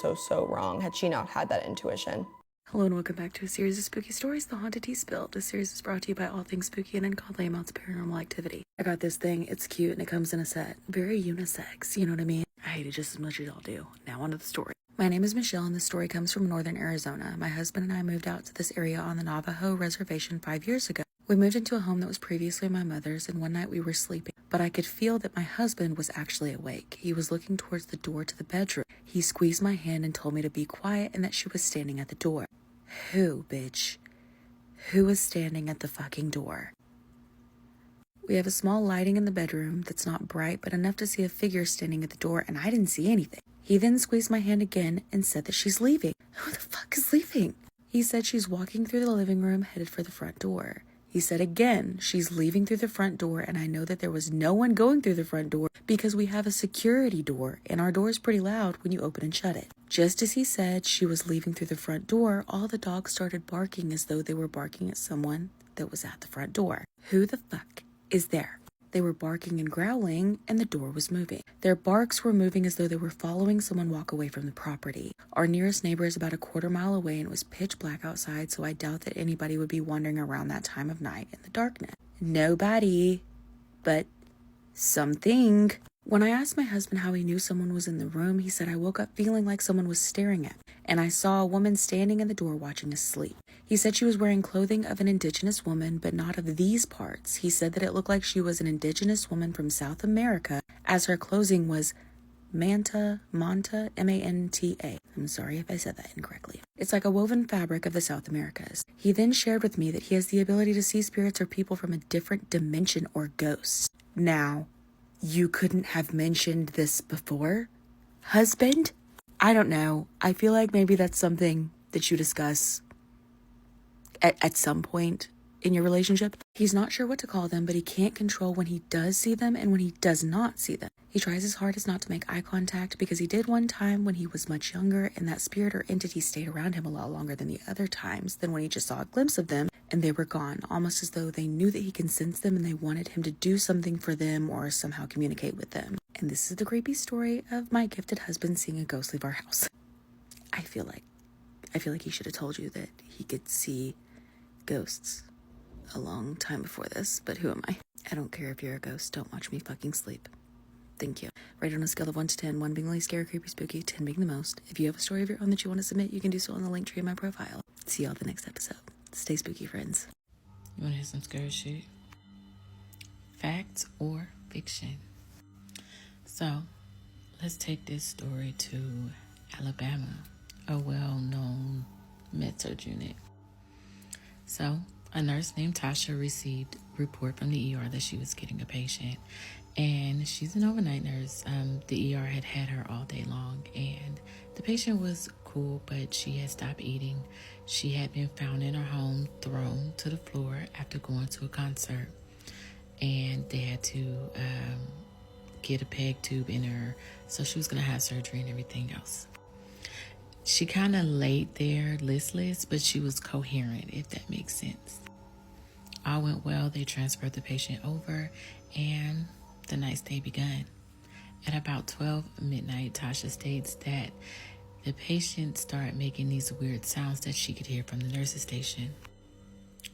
wrong had she not had that intuition. Hello and welcome back to a series of spooky stories, The Haunted Tea Spilled. This series is brought to you by All Things Spooky and then called Laymout's Paranormal Activity. I got this thing, it's cute and it comes in a set. Very unisex, you know what I mean? I hate it just as much as y'all do. Now onto the story. My name is Michelle and this story comes from northern Arizona. My husband and I moved out to this area on the Navajo reservation 5 years ago. We moved into a home that was previously my mother's and one night we were sleeping, but I could feel that my husband was actually awake. He was looking towards the door to the bedroom. He squeezed my hand and told me to be quiet and that she was standing at the door. Who, bitch? Who is standing at the fucking door? We have a small lighting in the bedroom that's not bright, but enough to see a figure standing at the door, and I didn't see anything. He then squeezed my hand again and said that she's leaving. Who the fuck is leaving? He said she's walking through the living room headed for the front door. He said again, she's leaving through the front door, and I know that there was no one going through the front door because we have a security door, and our door is pretty loud when you open and shut it. Just as he said she was leaving through the front door, all the dogs started barking as though they were barking at someone that was at the front door. Who the fuck is there? They were barking and growling, and the door was moving. Their barks were moving as though they were following someone walk away from the property. Our nearest neighbor is about a quarter mile away, and it was pitch black outside, so I doubt that anybody would be wandering around that time of night in the darkness. Nobody, but something. When I asked my husband how he knew someone was in the room, he said I woke up feeling like someone was staring at me, and I saw a woman standing in the door watching us sleep. He said she was wearing clothing of an indigenous woman, but not of these parts. He said that it looked like she was an indigenous woman from South America, as her clothing was manta, M-A-N-T-A. I'm sorry if I said that incorrectly. It's like a woven fabric of the South Americas. He then shared with me that he has the ability to see spirits or people from a different dimension or ghosts. Now, you couldn't have mentioned this before, husband? I don't know. I feel like maybe that's something that you discuss at some point in your relationship. He's not sure what to call them, but he can't control when he does see them and when he does not see them. He tries his hardest not to make eye contact because he did one time when he was much younger, and that spirit or entity stayed around him a lot longer than the other times than when he just saw a glimpse of them and they were gone, almost as though they knew that he can sense them and they wanted him to do something for them or somehow communicate with them. And this is the creepy story of my gifted husband seeing a ghost leave our house. I feel like he should have told you that he could see ghosts a long time before this, but who am I? I don't care if you're a ghost. Don't watch me fucking sleep. Thank you. Rate on a scale of 1 to 10, 1 being really scary, creepy, spooky, 10 being the most. If you have a story of your own that you want to submit, you can do so on the link tree in my profile. See y'all the next episode. Stay spooky, friends. You want to hear some scary shit? Fact or fiction? So, let's take this story to Alabama, a well-known med-surg unit. So, a nurse named Tasha received a report from the ER that she was getting a patient, and she's an overnight nurse. The ER had her all day long, and the patient was cool, but she had stopped eating. She had been found in her home, thrown to the floor after going to a concert, and they had to get a peg tube in her, so she was going to have surgery and everything else. She kind of laid there listless, but she was coherent, if that makes sense. All went well. They transferred the patient over, and the night stay begun. At about 12 midnight, Tasha states that the patient started making these weird sounds that she could hear from the nurse's station.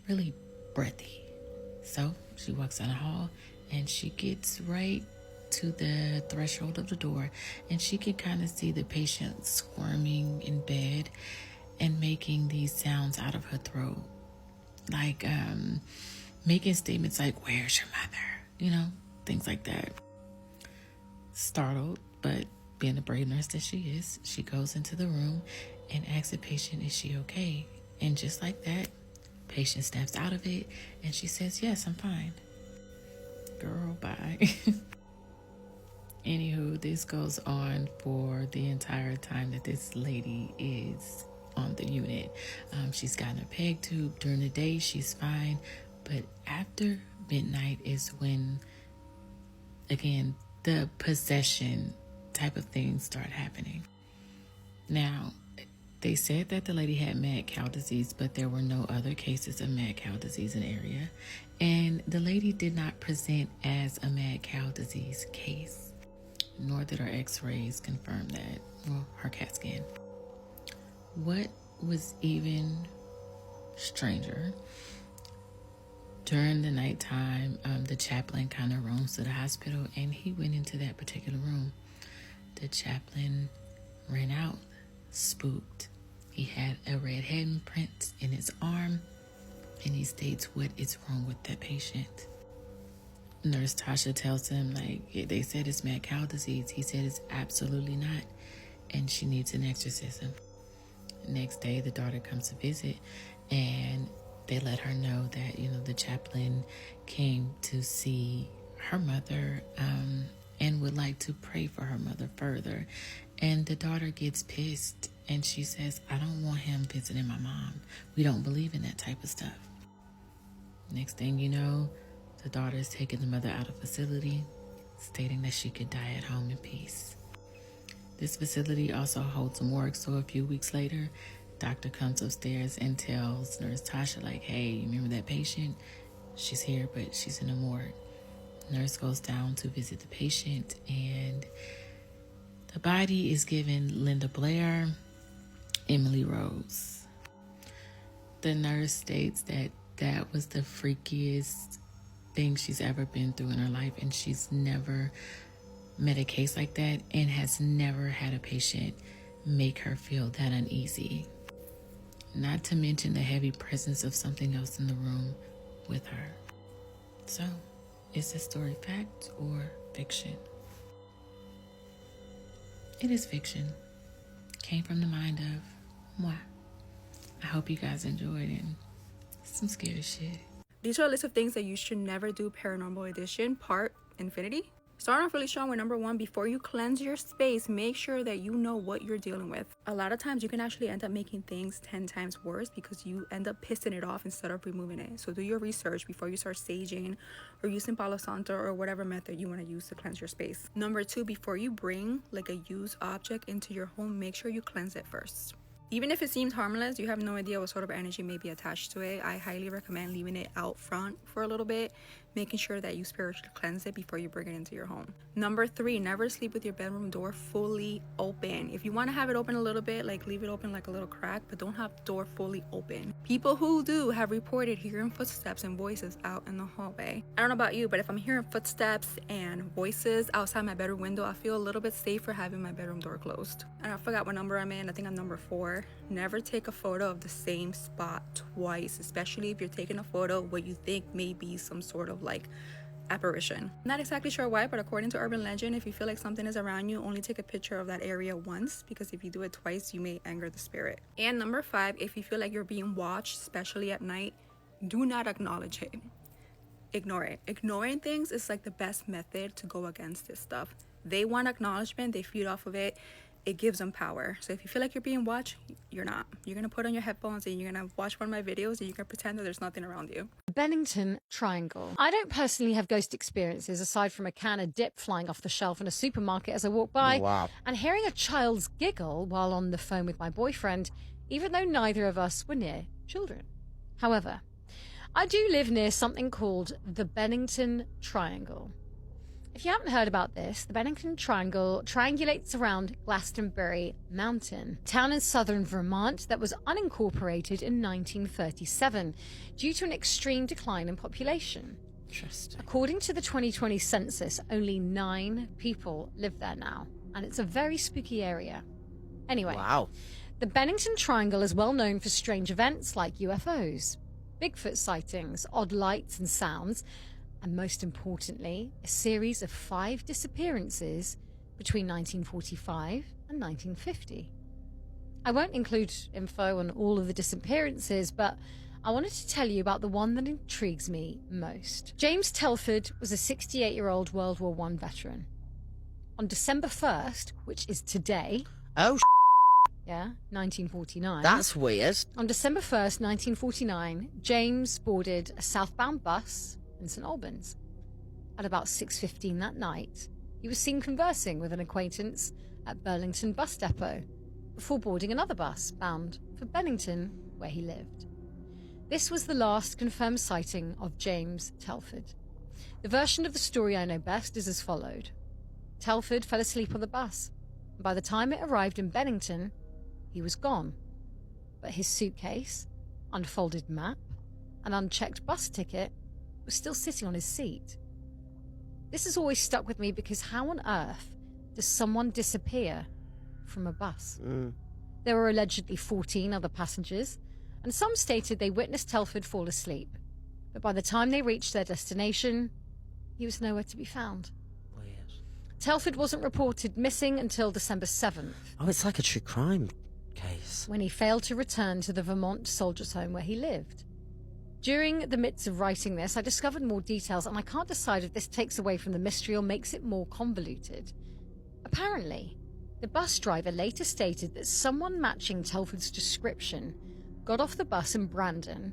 Really breathy. So she walks down the hall, and she gets right to the threshold of the door, and she can kind of see the patient squirming in bed and making these sounds out of her throat, like making statements like, "Where's your mother?" Things like that. Startled, but being the brave nurse that she is, she goes into the room and asks the patient, "Is she okay?" And just like that, patient snaps out of it, and she says, "Yes, I'm fine." Girl, bye. Anywho, this goes on for the entire time that this lady is on the unit. She's gotten a peg tube. During the day, she's fine. But after midnight is when, again, the possession type of things start happening. Now, they said that the lady had mad cow disease, but there were no other cases of mad cow disease in the area. And the lady did not present as a mad cow disease case, nor did her x-rays confirm that, well, her CAT scan. What was even stranger, during the nighttime, the chaplain kind of roams to the hospital, and he went into that particular room. The chaplain ran out, spooked. He had a red handprint in his arm, and he states what is wrong with that patient. Nurse Tasha tells him, they said it's mad cow disease. He said it's absolutely not, and she needs an exorcism. Next day, the daughter comes to visit, and they let her know that, the chaplain came to see her mother and would like to pray for her mother further. And the daughter gets pissed, and she says, "I don't want him visiting my mom. We don't believe in that type of stuff." Next thing you know, the daughter is taking the mother out of facility, stating that she could die at home in peace. This facility also holds a morgue, so a few weeks later, doctor comes upstairs and tells Nurse Tasha, "Hey, you remember that patient? She's here, but she's in the morgue." Nurse goes down to visit the patient, and the body is given Linda Blair, Emily Rose. The nurse states that that was the freakiest thing she's ever been through in her life, and she's never met a case like that and has never had a patient make her feel that uneasy. Not to mention the heavy presence of something else in the room with her. So, is this story fact or fiction? It is fiction. Came from the mind of moi. I hope you guys enjoyed it. Some scary shit. These are a list of things that you should never do, Paranormal Edition, part infinity. Starting off really strong with number 1, before you cleanse your space, make sure that you know what you're dealing with. A lot of times you can actually end up making things 10 times worse because you end up pissing it off instead of removing it. So do your research before you start saging or using Palo Santo or whatever method you want to use to cleanse your space. Number 2, before you bring a used object into your home, make sure you cleanse it first. Even if it seems harmless, you have no idea what sort of energy may be attached to it. I highly recommend leaving it out front for a little bit, making sure that you spiritually cleanse it before you bring it into your home. Number 3, never sleep with your bedroom door fully open. If you want to have it open a little bit, leave it open like a little crack, but don't have the door fully open. People who do have reported hearing footsteps and voices out in the hallway. I don't know about you, but if I'm hearing footsteps and voices outside my bedroom window, I feel a little bit safer having my bedroom door closed. And I forgot what number I'm in. I think I'm number 4. Never take a photo of the same spot twice, especially if you're taking a photo of what you think may be some sort of apparition. Not exactly sure why, but according to urban legend, if you feel like something is around you, only take a picture of that area once, because if you do it twice, you may anger the spirit. And number 5, if you feel like you're being watched, especially at night, do not acknowledge it. Ignore it. Ignoring things is the best method to go against this stuff. They want acknowledgement, they feed off of it. it gives them power. So if you feel like you're being watched, you're not. You're going to put on your headphones and you're going to watch one of my videos and you can pretend that there's nothing around you. Bennington Triangle. I don't personally have ghost experiences aside from a can of dip flying off the shelf in a supermarket as I walk by. Wow. And hearing a child's giggle while on the phone with my boyfriend, even though neither of us were near children. However, I do live near something called the Bennington Triangle. If you haven't heard about this, the Bennington Triangle triangulates around Glastonbury Mountain, a town in southern Vermont that was unincorporated in 1937 due to an extreme decline in population. Interesting. According to the 2020 census, only 9 people live there now, and it's a very spooky area. Anyway, Wow. the Bennington Triangle is well known for strange events like UFOs, Bigfoot sightings, odd lights and sounds, and most importantly, a series of 5 disappearances between 1945 and 1950. I won't include info on all of the disappearances, but I wanted to tell you about the one that intrigues me most. James Telford was a 68-year-old World War I veteran. On December 1st, which is today... Oh, 1949. that's weird. On December 1st, 1949, James boarded a southbound bus in St Albans. At about 6:15 that night, he was seen conversing with an acquaintance at Burlington Bus Depot before boarding another bus bound for Bennington, where he lived. This was the last confirmed sighting of James Telford. The version of the story I know best is as followed. Telford fell asleep on the bus, and by the time it arrived in Bennington, he was gone. But his suitcase, unfolded map, and unchecked bus ticket was still sitting on his seat. This has always stuck with me because how on earth does someone disappear from a bus? There were allegedly 14 other passengers, and some stated they witnessed Telford fall asleep. But by the time they reached their destination, he was nowhere to be found. Weird. Telford wasn't reported missing until December 7th. Oh, it's like a true crime case. When he failed to return to the Vermont Soldiers' Home where he lived. During the midst of writing this, I discovered more details, and I can't decide if this takes away from the mystery or makes it more convoluted. Apparently, the bus driver later stated that someone matching Telford's description got off the bus in Brandon,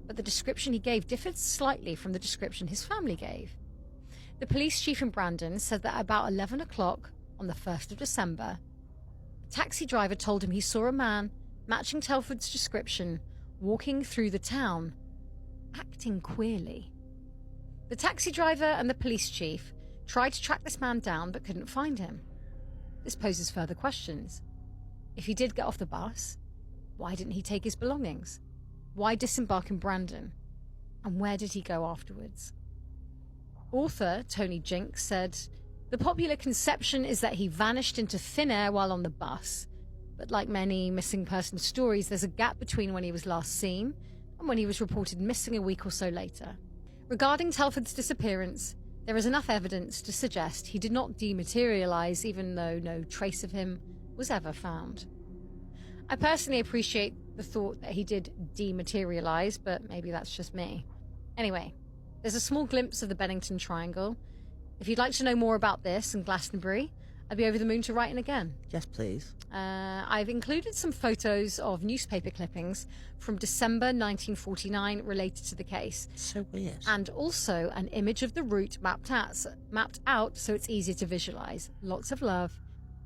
but the description he gave differed slightly from the description his family gave. The police chief in Brandon said that about 11 o'clock on the 1st of December, a taxi driver told him he saw a man matching Telford's description walking through the town, acting queerly. The taxi driver and the police chief tried to track this man down but couldn't find him. This poses further questions. If he did get off the bus, why didn't he take his belongings? Why disembark in Brandon? And where did he go afterwards? Author Tony Jinks said, "The popular conception is that he vanished into thin air while on the bus, but like many missing person stories, there's a gap between when he was last seen and when he was reported missing a week or so later. Regarding Telford's disappearance, there is enough evidence to suggest he did not dematerialize, even though no trace of him was ever found." I personally appreciate the thought that he did dematerialize, but maybe that's just me. Anyway, there's a small glimpse of the Bennington Triangle. If you'd like to know more about this and Glastonbury, I'd be over the moon to write in again. Yes, please. I've included some photos of newspaper clippings from December 1949 related to the case. So weird. And also an image of the route mapped out so it's easier to visualize. Lots of love,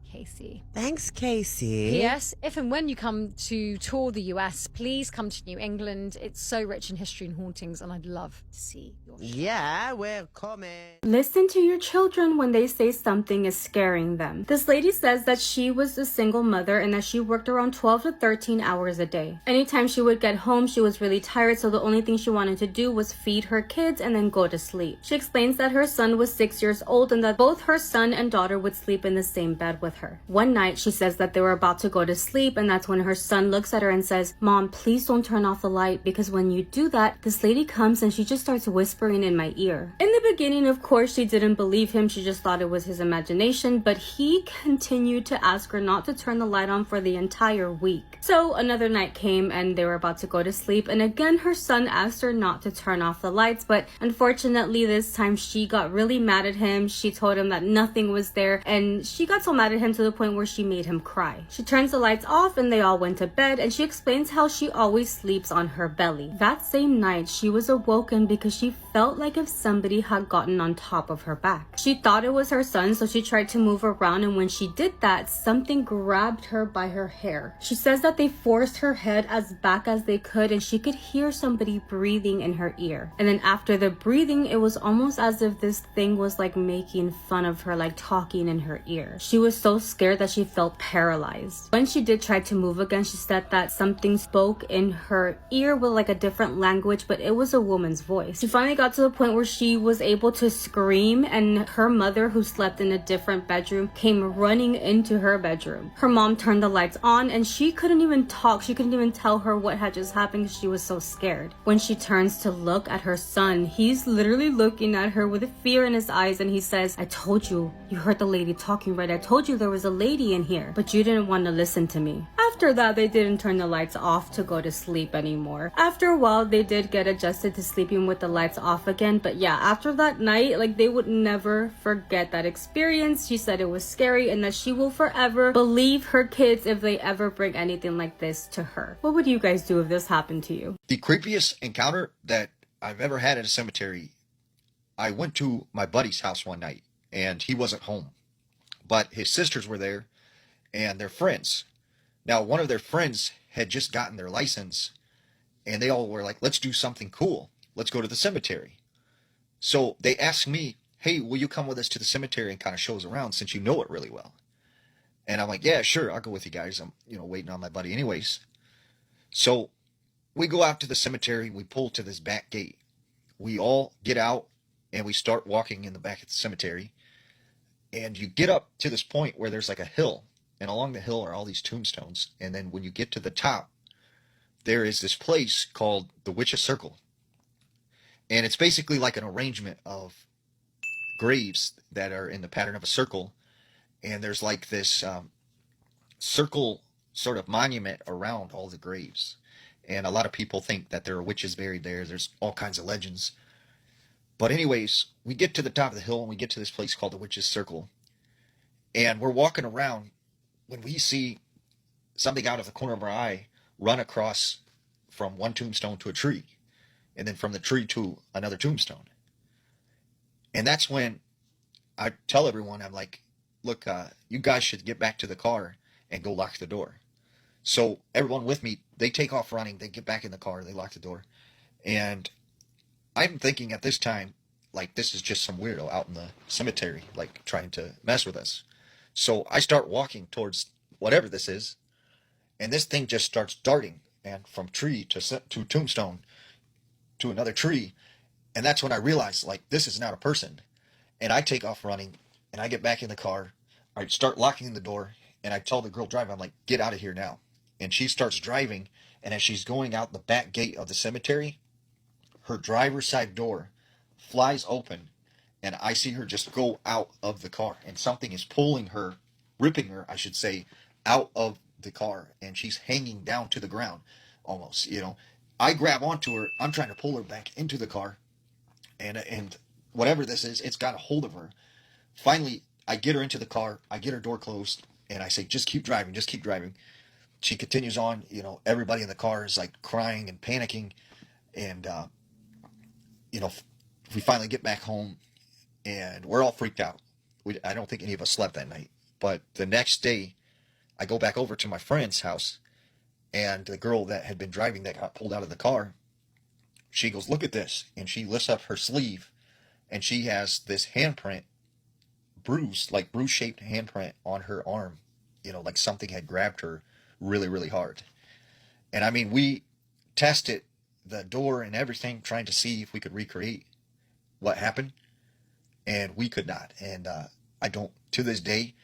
Casey. Thanks, Casey. P.S. If and when you come to tour the US, please come to New England. It's so rich in history and hauntings, and I'd love to see your show. Yeah, we're coming. Listen to your children when they say something is scaring them. This lady says that she was a single mother and that she worked around 12 to 13 hours a day. Anytime she would get home, she was really tired, so the only thing she wanted to do was feed her kids and then go to sleep. She explains that her son was 6 years old and that both her son and daughter would sleep in the same bed with her. One night, she says that they were about to go to sleep, and that's when her son looks at her and says, "Mom, please don't turn off the light, because when you do that, this lady comes and she just starts whispering in my ear." In the the beginning, of course, she didn't believe him. She just thought it was his imagination, but he continued to ask her not to turn the light on for the entire week. So another night came and they were about to go to sleep, and again her son asked her not to turn off the lights, but unfortunately this time she got really mad at him. She told him that nothing was there, and she got so mad at him to the point where she made him cry. She turns the lights off and they all went to bed, and she explains how she always sleeps on her belly. That same night she was awoken because she felt like if somebody had gotten on top of her back. She thought it was her son, so she tried to move around, and when she did that, something grabbed her by her hair. She says that they forced her head as back as they could, and she could hear somebody breathing in her ear. And then after the breathing, it was almost as if this thing was like making fun of her, like talking in her ear. She was so scared that she felt paralyzed. When she did try to move again, she said that something spoke in her ear with like a different language, but it was a woman's voice. She finally got to the point where she was able to scream, and her mother, who slept in a different bedroom, came running into her bedroom. Her mom turned the lights on, and she couldn't even talk. She couldn't even tell her what had just happened because she was so scared. When she turns to look at her son, he's literally looking at her with fear in his eyes, and he says, "I told you, you heard the lady talking, right? I told you there was a lady in here, but you didn't want to listen to me." After that, they didn't turn the lights off to go to sleep anymore. After a while, they did get adjusted to sleeping with the lights off again, but yeah, after that night, like, they would never forget that experience. She said it was scary and that she will forever believe her kids if they ever bring anything like this to her. What would you guys do if this happened to you? The creepiest encounter that I've ever had at a cemetery, I went to my buddy's house one night, and he wasn't home, but his sisters were there, and their friends. Now, one of their friends had just gotten their license, and they all were like, "Let's do something cool. Let's go to the cemetery." So they asked me, "Hey, will you come with us to the cemetery and kind of show us around since you know it really well?" And I'm like, "Yeah, sure, I'll go with you guys. I'm, waiting on my buddy anyways." So we go out to the cemetery. We pull to this back gate. We all get out and we start walking in the back of the cemetery. And you get up to this point where there's like a hill, and along the hill are all these tombstones. And then when you get to the top, there is this place called the Witch's Circle. And it's basically like an arrangement of graves that are in the pattern of a circle. And there's like this circle sort of monument around all the graves. And a lot of people think that there are witches buried there. There's all kinds of legends. But anyways, we get to the top of the hill and we get to this place called the Witch's Circle. And we're walking around when we see something out of the corner of our eye run across from one tombstone to a tree. And then from the tree to another tombstone. And that's when I tell everyone, I'm like, "Look, you guys should get back to the car and go lock the door." So everyone with me, they take off running, they get back in the car, they lock the door. And I'm thinking at this time, like, this is just some weirdo out in the cemetery, like, trying to mess with us. So I start walking towards whatever this is, and this thing just starts darting, and from tree to tombstone to another tree. And that's when I realized, like, this is not a person. And I take off running, and I get back in the car. I start locking the door, and I tell the girl driving, I'm like, "Get out of here now." And she starts driving, and as she's going out the back gate of the cemetery, her driver's side door flies open, and I see her just go out of the car, and something is pulling her, ripping her, I should say, out of the car, and she's hanging down to the ground almost, I grab onto her. I'm trying to pull her back into the car, and whatever this is, it's got a hold of her. Finally, I get her into the car. I get her door closed, and I say, "Just keep driving, just keep driving." She continues on. Everybody in the car is like crying and panicking, and we finally get back home, and we're all freaked out. I don't think any of us slept that night. But the next day, I go back over to my friend's house, and the girl that had been driving that got pulled out of the car, she goes, "Look at this." And she lifts up her sleeve, and she has this handprint, bruise-shaped handprint on her arm, like something had grabbed her really, really hard. And I mean, we tested the door and everything, trying to see if we could recreate what happened, and we could not. And I don't, to this day,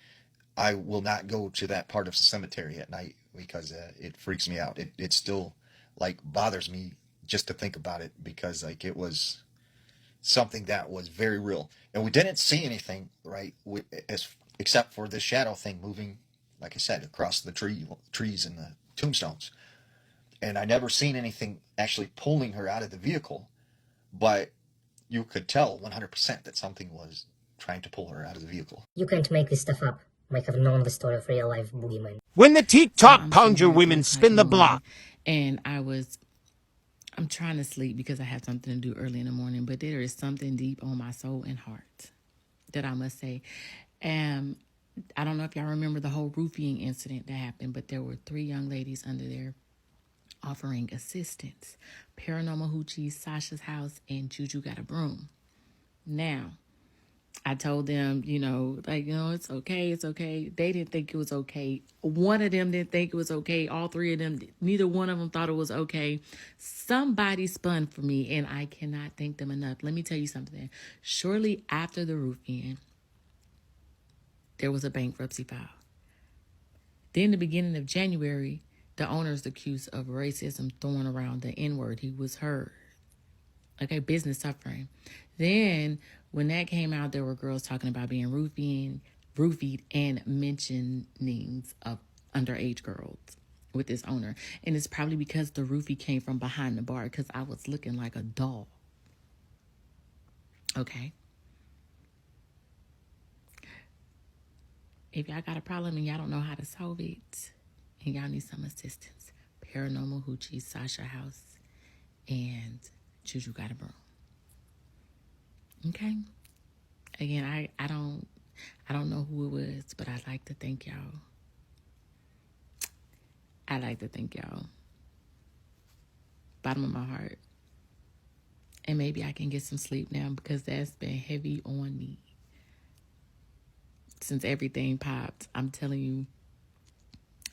I will not go to that part of the cemetery at night because it freaks me out. It still, like, bothers me just to think about it, because, like, it was something that was very real. And we didn't see anything, right, except for this shadow thing moving, like I said, across the trees and the tombstones. And I never seen anything actually pulling her out of the vehicle, but you could tell 100% that something was trying to pull her out of the vehicle. You can't make this stuff up. Might have known the story of real life boogeyman. When the TikTok conjure women spin the block. And I'm trying to sleep because I have something to do early in the morning, but there is something deep on my soul and heart that I must say. I don't know if y'all remember the whole roofing incident that happened, but there were 3 young ladies under there offering assistance. Paranormal Hoochie, Sasha's house, and Juju Got a Broom. Now, I told them, it's okay, it's okay. They didn't think it was okay. One of them didn't think it was okay. All 3 of them, neither one of them thought it was okay. Somebody spun for me, and I cannot thank them enough. Let me tell you something. Shortly after the roof-in, there was a bankruptcy filed. Then the beginning of January, the owner's accused of racism throwing around the N-word. He was heard. Okay, business suffering. Then, when that came out, there were girls talking about being roofied and mentionings of underage girls with this owner. And it's probably because the roofie came from behind the bar, because I was looking like a doll. Okay. If y'all got a problem and y'all don't know how to solve it, and y'all need some assistance, Paranormal Hoochie, Sasha House, and Juju Got a Broom. Okay. Again, I don't know who it was, but I'd like to thank y'all. Bottom of my heart. And maybe I can get some sleep now, because that's been heavy on me since everything popped. I'm telling you,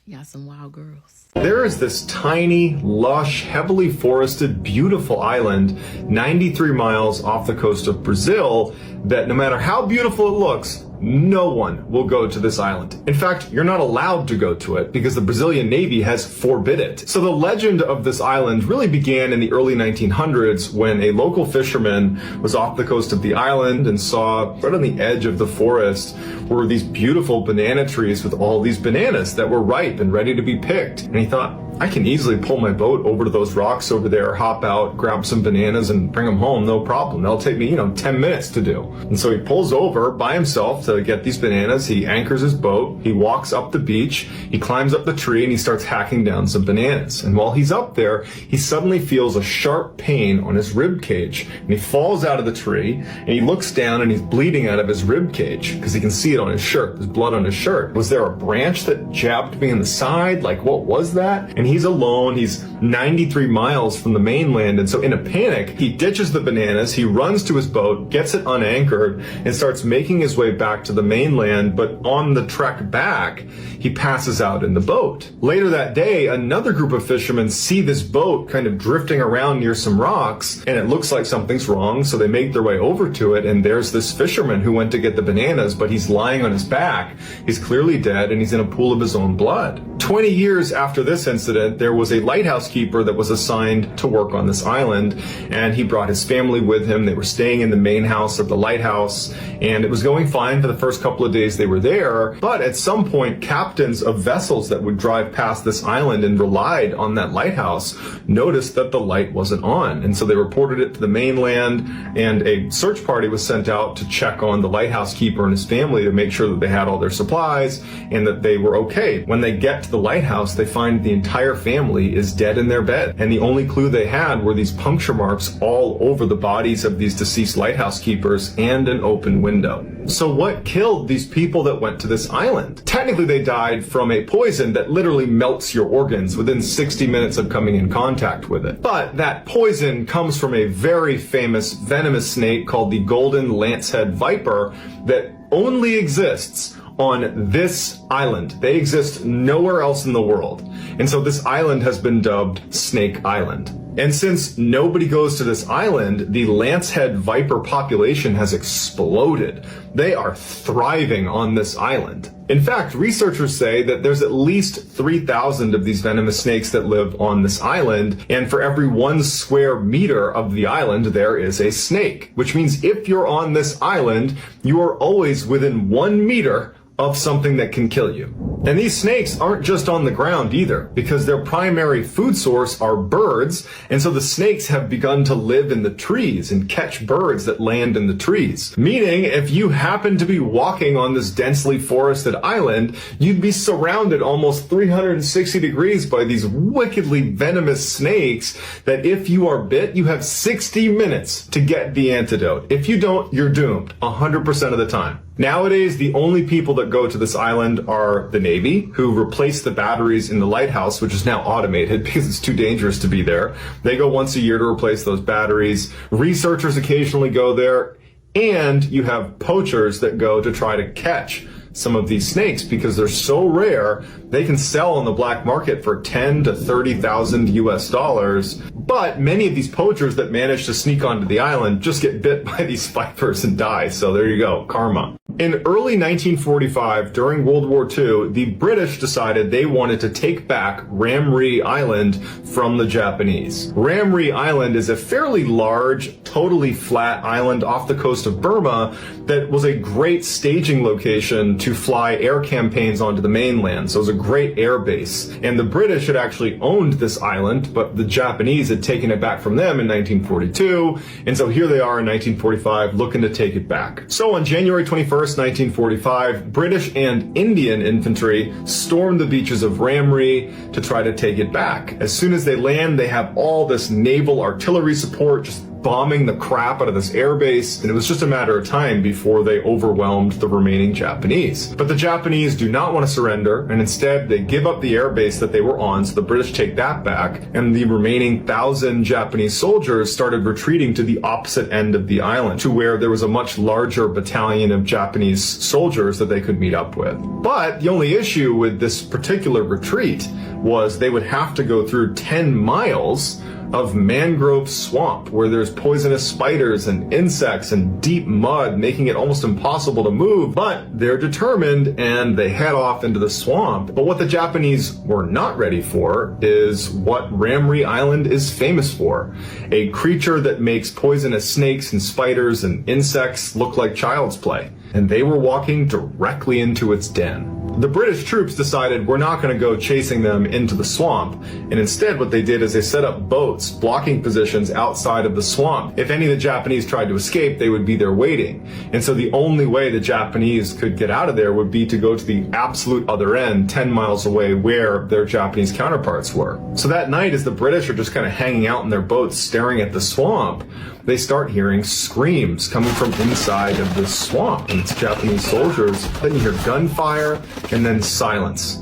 y'all some wild girls. There is this tiny, lush, heavily forested, beautiful island 93 miles off the coast of Brazil that no matter how beautiful it looks, no one will go to this island. In fact, you're not allowed to go to it because the Brazilian Navy has forbid it. So the legend of this island really began in the early 1900s when a local fisherman was off the coast of the island and saw right on the edge of the forest were these beautiful banana trees with all these bananas that were ripe and ready to be picked. And he thought, I can easily pull my boat over to those rocks over there, hop out, grab some bananas, and bring them home, no problem. That'll take me, 10 minutes to do. And so he pulls over by himself to get these bananas. He anchors his boat. He walks up the beach. He climbs up the tree, and he starts hacking down some bananas. And while he's up there, he suddenly feels a sharp pain on his rib cage. And he falls out of the tree, and he looks down, and he's bleeding out of his rib cage because he can see it on his shirt. There's blood on his shirt. Was there a branch that jabbed me in the side? Like, what was that? And he's alone. He's 93 miles from the mainland. And so in a panic, he ditches the bananas. He runs to his boat, gets it unanchored, and starts making his way back to the mainland. But on the trek back, he passes out in the boat. Later that day, another group of fishermen see this boat kind of drifting around near some rocks, and it looks like something's wrong. So they make their way over to it. And there's this fisherman who went to get the bananas, but he's lying on his back. He's clearly dead, and he's in a pool of his own blood. 20 years after this incident, there was a lighthouse keeper that was assigned to work on this island, and he brought his family with him. They were staying in the main house of the lighthouse, and it was going fine for the first couple of days they were there. But at some point, captains of vessels that would drive past this island and relied on that lighthouse noticed that the light wasn't on. And so they reported it to the mainland, and a search party was sent out to check on the lighthouse keeper and his family to make sure that they had all their supplies and that they were okay. When they get to the lighthouse, they find the entire family is dead in their bed. And the only clue they had were these puncture marks all over the bodies of these deceased lighthouse keepers and an open window. So what killed these people that went to this island? Technically, they died from a poison that literally melts your organs within 60 minutes of coming in contact with it. But that poison comes from a very famous venomous snake called the golden lancehead viper that only exists on this island. They exist nowhere else in the world. And so this island has been dubbed Snake Island. And since nobody goes to this island, the lancehead viper population has exploded. They are thriving on this island. In fact, researchers say that there's at least 3,000 of these venomous snakes that live on this island, and for every 1 square meter of the island, there is a snake. Which means if you're on this island, you are always within 1 meter of something that can kill you. And these snakes aren't just on the ground either, because their primary food source are birds, and so the snakes have begun to live in the trees and catch birds that land in the trees. Meaning, if you happen to be walking on this densely forested island, you'd be surrounded almost 360 degrees by these wickedly venomous snakes that if you are bit, you have 60 minutes to get the antidote. If you don't, you're doomed 100% of the time. Nowadays, the only people that go to this island are the Navy, who replace the batteries in the lighthouse, which is now automated because it's too dangerous to be there. They go once a year to replace those batteries. Researchers occasionally go there, and you have poachers that go to try to catch some of these snakes because they're so rare, they can sell on the black market for $10,000 to $30,000 US. But many of these poachers that manage to sneak onto the island just get bit by these vipers and die. So there you go, karma. In early 1945, during World War II, the British decided they wanted to take back Ramree Island from the Japanese. Ramree Island is a fairly large, totally flat island off the coast of Burma that was a great staging location to fly air campaigns onto the mainland. So it was a great air base. And the British had actually owned this island, but the Japanese had taken it back from them in 1942. And so here they are in 1945 looking to take it back. So on January 21st, 1945, British and Indian infantry stormed the beaches of Ramree to try to take it back. As soon as they land, they have all this naval artillery support just bombing the crap out of this airbase, and it was just a matter of time before they overwhelmed the remaining Japanese. But the Japanese do not want to surrender, and instead they give up the airbase that they were on, so the British take that back, and the remaining 1,000 Japanese soldiers started retreating to the opposite end of the island, to where there was a much larger battalion of Japanese soldiers that they could meet up with. But the only issue with this particular retreat was they would have to go through 10 miles of mangrove swamp where there's poisonous spiders and insects and deep mud, making it almost impossible to move. But they're determined and they head off into the swamp. But what the Japanese were not ready for is what Ramree Island is famous for: a creature that makes poisonous snakes and spiders and insects look like child's play. And they were walking directly into its den. The British troops decided we're not going to go chasing them into the swamp, and instead what they did is they set up boats, blocking positions outside of the swamp. If any of the Japanese tried to escape, they would be there waiting. And so the only way the Japanese could get out of there would be to go to the absolute other end, 10 miles away, where their Japanese counterparts were. So that night, as the British are just kind of hanging out in their boats staring at the swamp, they start hearing screams coming from inside of the swamp, and it's Japanese soldiers. Then you hear gunfire, and then silence.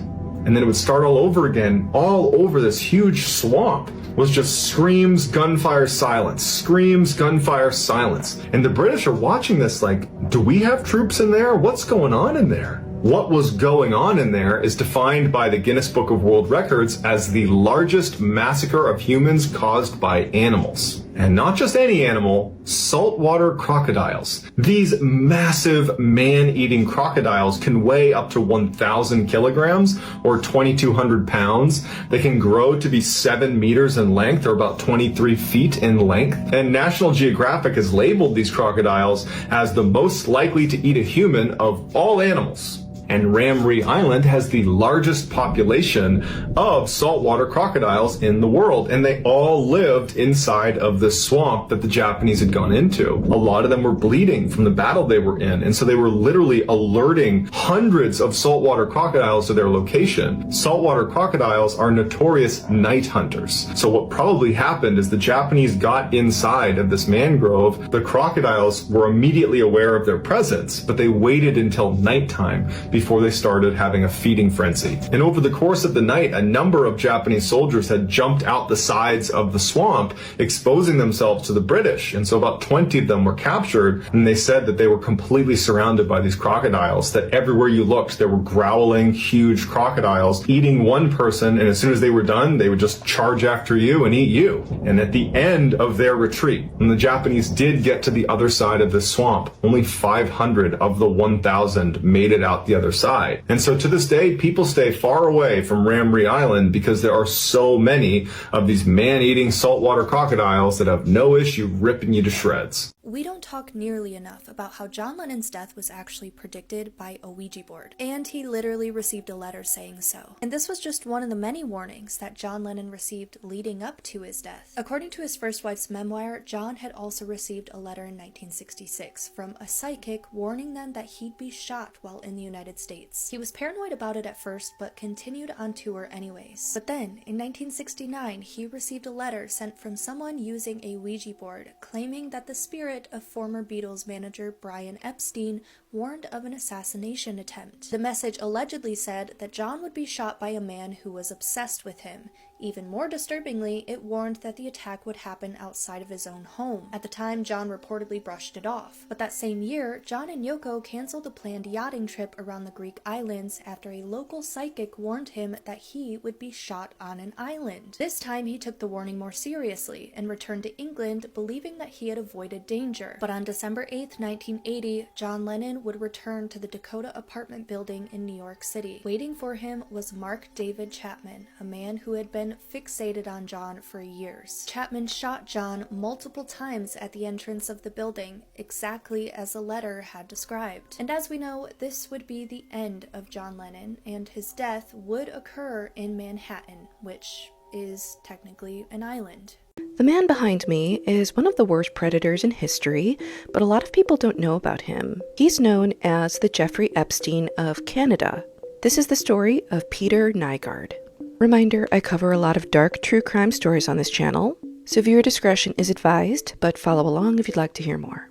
And then it would start all over again. All over this huge swamp was just screams, gunfire, silence. Screams, gunfire, silence. And the British are watching this like, do we have troops in there? What's going on in there? What was going on in there is defined by the Guinness Book of World Records as the largest massacre of humans caused by animals. And not just any animal, saltwater crocodiles. These massive man-eating crocodiles can weigh up to 1,000 kilograms or 2,200 pounds. They can grow to be 7 meters in length or about 23 feet in length. And National Geographic has labeled these crocodiles as the most likely to eat a human of all animals. And Ramree Island has the largest population of saltwater crocodiles in the world, and they all lived inside of the swamp that the Japanese had gone into. A lot of them were bleeding from the battle they were in, and so they were literally alerting hundreds of saltwater crocodiles to their location. Saltwater crocodiles are notorious night hunters. So what probably happened is the Japanese got inside of this mangrove. The crocodiles were immediately aware of their presence, but they waited until nighttime, before they started having a feeding frenzy. And over the course of the night, a number of Japanese soldiers had jumped out the sides of the swamp, exposing themselves to the British. And so about 20 of them were captured, and they said that they were completely surrounded by these crocodiles, that everywhere you looked, there were growling, huge crocodiles eating one person, and as soon as they were done, they would just charge after you and eat you. And at the end of their retreat, when the Japanese did get to the other side of this swamp, only 500 of the 1,000 made it out the other side. And so to this day, people stay far away from Ramree Island because there are so many of these man-eating saltwater crocodiles that have no issue ripping you to shreds. We don't talk nearly enough about how John Lennon's death was actually predicted by a Ouija board, and he literally received a letter saying so. And this was just one of the many warnings that John Lennon received leading up to his death. According to his first wife's memoir, John had also received a letter in 1966 from a psychic warning them that he'd be shot while in the United States. He was paranoid about it at first, but continued on tour anyways. But then, in 1969, he received a letter sent from someone using a Ouija board, claiming that the spirit of former Beatles manager Brian Epstein warned of an assassination attempt. The message allegedly said that John would be shot by a man who was obsessed with him. Even more disturbingly, it warned that the attack would happen outside of his own home. At the time, John reportedly brushed it off. But that same year, John and Yoko canceled a planned yachting trip around the Greek islands after a local psychic warned him that he would be shot on an island. This time, he took the warning more seriously and returned to England, believing that he had avoided danger. But on December 8, 1980, John Lennon would return to the Dakota apartment building in New York City. Waiting for him was Mark David Chapman, a man who had been fixated on John for years. Chapman shot John multiple times at the entrance of the building, exactly as the letter had described. And as we know, this would be the end of John Lennon, and his death would occur in Manhattan, which is technically an island. The man behind me is one of the worst predators in history, but a lot of people don't know about him. He's known as the Jeffrey Epstein of Canada. This is the story of Peter Nygard. Reminder, I cover a lot of dark true crime stories on this channel, so viewer discretion is advised, but follow along if you'd like to hear more.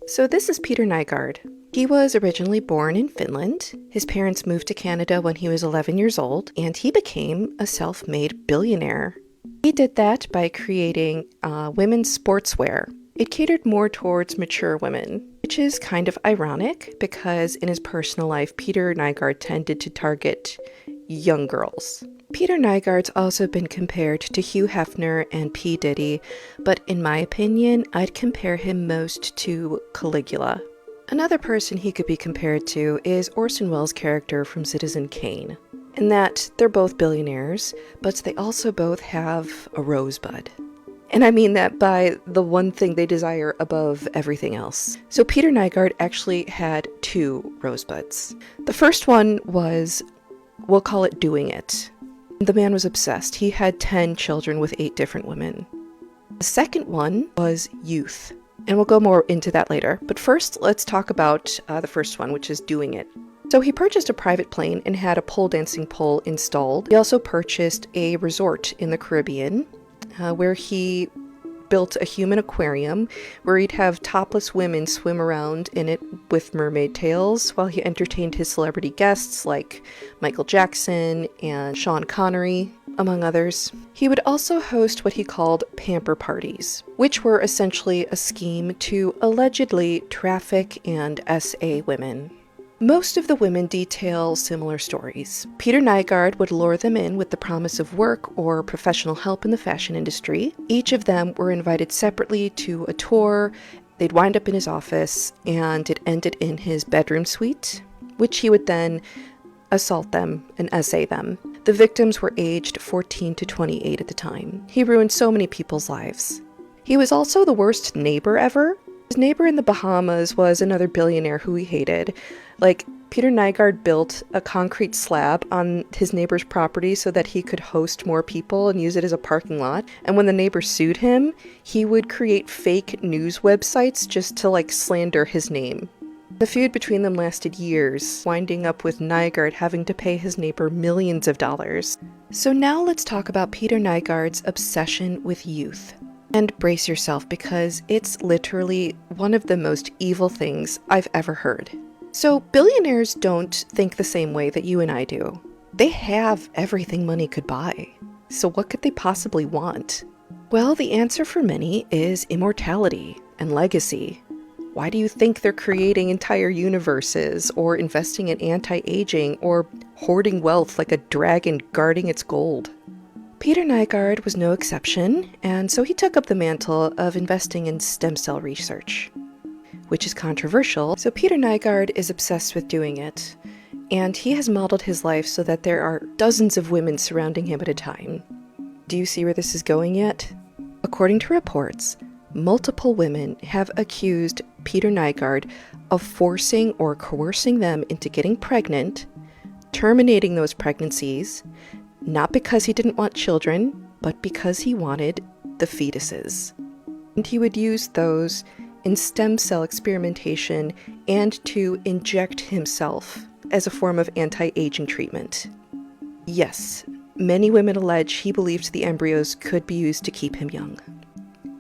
So this is Peter Nygard. He was originally born in Finland. His parents moved to Canada when he was 11 years old, and he became a self-made billionaire. He did that by creating women's sportswear. It catered more towards mature women, which is kind of ironic because in his personal life, Peter Nygard tended to target young girls. Peter Nygard's also been compared to Hugh Hefner and P. Diddy, but in my opinion, I'd compare him most to Caligula. Another person he could be compared to is Orson Welles' character from Citizen Kane, in that they're both billionaires, but they also both have a rosebud. And I mean that by the one thing they desire above everything else. So Peter Nygard actually had 2 rosebuds. The first one was, we'll call it doing it. The man was obsessed. He had 10 children with 8 different women. The second one was youth. And we'll go more into that later. But first, let's talk about the first one, which is doing it. So he purchased a private plane and had a pole dancing pole installed. He also purchased a resort in the Caribbean where he built a human aquarium where he'd have topless women swim around in it with mermaid tails while he entertained his celebrity guests like Michael Jackson and Sean Connery, among others. He would also host what he called pamper parties, which were essentially a scheme to allegedly traffic and SA women. Most of the women detail similar stories. Peter Nygard would lure them in with the promise of work or professional help in the fashion industry. Each of them were invited separately to a tour. They'd wind up in his office, and it ended in his bedroom suite, which he would then assault them and essay them. The victims were aged 14 to 28 at the time. He ruined so many people's lives. He was also the worst neighbor ever. His neighbor in the Bahamas was another billionaire who he hated. Like, Peter Nygard built a concrete slab on his neighbor's property so that he could host more people and use it as a parking lot. And when the neighbor sued him, he would create fake news websites just to, slander his name. The feud between them lasted years, winding up with Nygard having to pay his neighbor millions of dollars. So now let's talk about Peter Nygard's obsession with youth. And brace yourself, because it's literally one of the most evil things I've ever heard. So billionaires don't think the same way that you and I do. They have everything money could buy. So what could they possibly want? Well, the answer for many is immortality and legacy. Why do you think they're creating entire universes, or investing in anti-aging, or hoarding wealth like a dragon guarding its gold? Peter Nygard was no exception, and so he took up the mantle of investing in stem cell research, which is controversial. So Peter Nygard is obsessed with doing it, and he has modeled his life so that there are dozens of women surrounding him at a time. Do you see where this is going yet? According to reports, multiple women have accused Peter Nygard of forcing or coercing them into getting pregnant, terminating those pregnancies, not because he didn't want children, but because he wanted the fetuses. And he would use those in stem cell experimentation and to inject himself as a form of anti-aging treatment. Yes, many women allege he believed the embryos could be used to keep him young.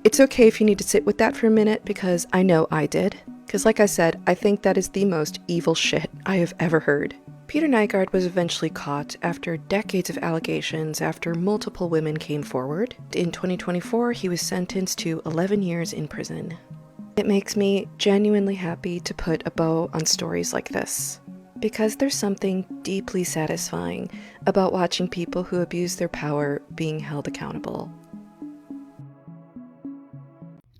It's okay if you need to sit with that for a minute, because I know I did. Because like I said, I think that is the most evil shit I have ever heard. Peter Nygard was eventually caught after decades of allegations after multiple women came forward. In 2024, he was sentenced to 11 years in prison. It makes me genuinely happy to put a bow on stories like this, because there's something deeply satisfying about watching people who abuse their power being held accountable.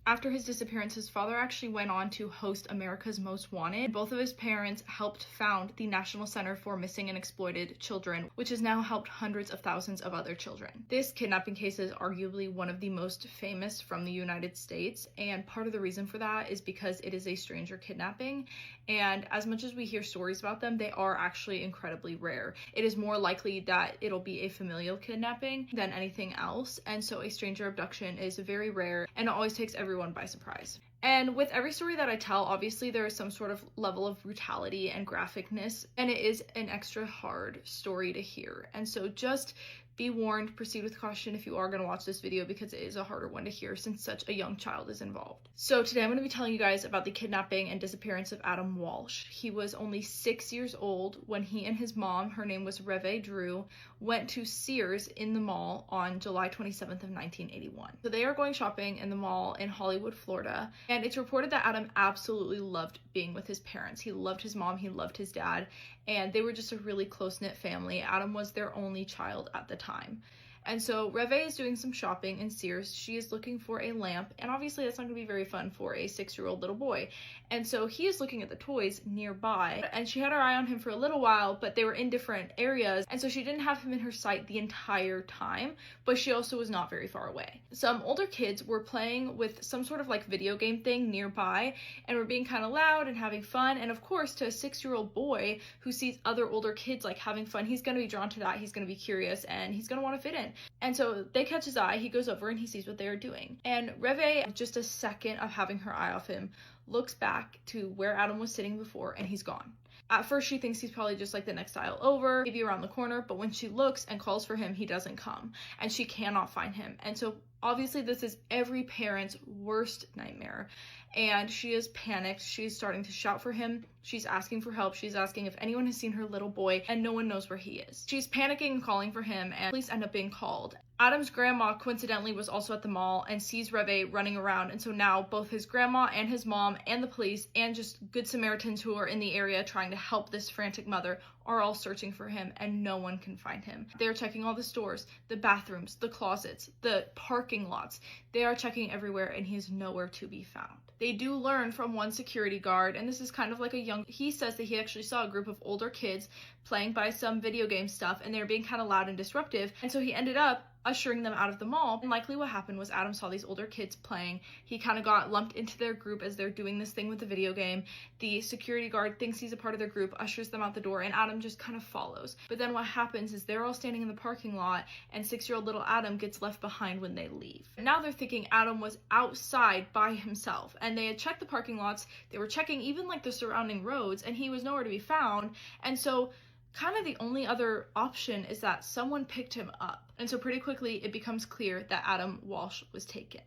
After his disappearance, his father actually went on to host America's Most Wanted. Both of his parents helped found the National Center for Missing and Exploited Children, which has now helped hundreds of thousands of other children. This kidnapping case is arguably one of the most famous from the United States, and part of the reason for that is because it is a stranger kidnapping, and as much as we hear stories about them, they are actually incredibly rare. It is more likely that it'll be a familial kidnapping than anything else, and so a stranger abduction is very rare, and it always takes everyone by surprise. And with every story that I tell, obviously there is some sort of level of brutality and graphicness, and it is an extra hard story to hear. And so just be warned, proceed with caution if you are going to watch this video, because it is a harder one to hear since such a young child is involved. So today I'm going to be telling you guys about the kidnapping and disappearance of Adam Walsh. He was only 6 years old when he and his mom, her name was Ramree Drew, went to Sears in the mall on July 27th of 1981. So they are going shopping in the mall in Hollywood, Florida, and it's reported that Adam absolutely loved being with his parents. He loved his mom, he loved his dad, and they were just a really close-knit family. Adam was their only child at the time. And so Ramree is doing some shopping in Sears. She is looking for a lamp, and obviously that's not going to be very fun for a 6-year-old little boy. And so he is looking at the toys nearby, and she had her eye on him for a little while, but they were in different areas, and so she didn't have him in her sight the entire time, but she also was not very far away. Some older kids were playing with some sort of like video game thing nearby, and were being kind of loud and having fun, and of course to a 6-year-old boy who sees other older kids like having fun, he's going to be drawn to that, he's going to be curious, and he's going to want to fit in. And so they catch his eye, he goes over and he sees what they are doing. And Ramree, just a second of having her eye off him, looks back to where Adam was sitting before, and he's gone. At first she thinks he's probably just like the next aisle over, maybe around the corner, but when she looks and calls for him, he doesn't come, and she cannot find him. And so obviously this is every parent's worst nightmare, and she is panicked. She's starting to shout for him. She's asking for help. She's asking if anyone has seen her little boy, and no one knows where he is. She's panicking and calling for him, and police end up being called. Adam's grandma coincidentally was also at the mall and sees Ramree running around, and so now both his grandma and his mom and the police and just good Samaritans who are in the area trying to help this frantic mother are all searching for him, and no one can find him. They're checking all the stores, the bathrooms, the closets, the parking lots. They are checking everywhere, and he is nowhere to be found. They do learn from one security guard, and this is kind of like he says that he actually saw a group of older kids playing by some video game stuff, and they were being kind of loud and disruptive, and so he ended up ushering them out of the mall. And likely what happened was Adam saw these older kids playing. He kind of got lumped into their group as they're doing this thing with the video game. The security guard thinks he's a part of their group, ushers them out the door, and Adam just kind of follows. But then what happens is they're all standing in the parking lot, and 6-year-old little Adam gets left behind when they leave. Now they're thinking Adam was outside by himself, and they had checked the parking lots. They were checking even like the surrounding roads, and he was nowhere to be found. And so kind of the only other option is that someone picked him up. And so pretty quickly it becomes clear that Adam Walsh was taken.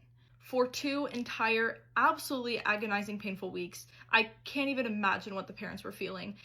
for 2 entire, absolutely agonizing, painful weeks. I can't even imagine what the parents were feeling.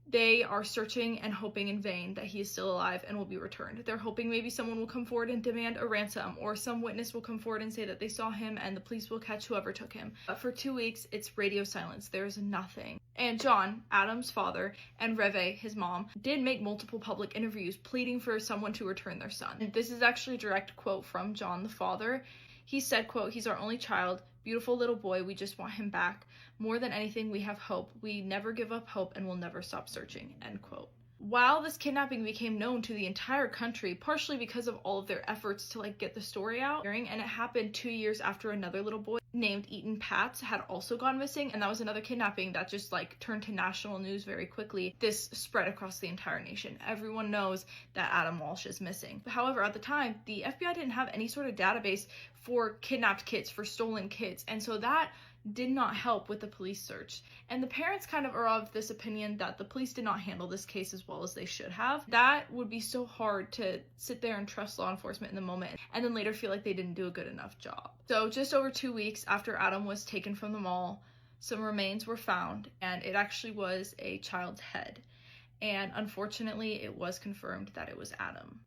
They are searching and hoping in vain that he is still alive and will be returned. They're hoping maybe someone will come forward and demand a ransom, or some witness will come forward and say that they saw him and the police will catch whoever took him. But for 2 weeks, it's radio silence. There's nothing. And John, Adam's father, and Reve, his mom, did make multiple public interviews pleading for someone to return their son. And this is actually a direct quote from John, the father. He said, quote, "He's our only child, beautiful little boy, we just want him back. More than anything, we have hope. We never give up hope and will never stop searching," end quote. While this kidnapping became known to the entire country, partially because of all of their efforts to get the story out, and it happened 2 years after another little boy named Eaton Patz had also gone missing, and that was another kidnapping that just turned to national news very quickly. This spread across the entire nation. Everyone knows that Adam Walsh is missing. However, at the time, the FBI didn't have any sort of database for kidnapped kids, for stolen kids, and so that did not help with the police search. And the parents kind of are of this opinion that the police did not handle this case as well as they should have. That would be so hard to sit there and trust law enforcement in the moment and then later feel like they didn't do a good enough job. So just over 2 weeks after Adam was taken from the mall, some remains were found, and it actually was a child's head. And unfortunately, it was confirmed that it was Adam.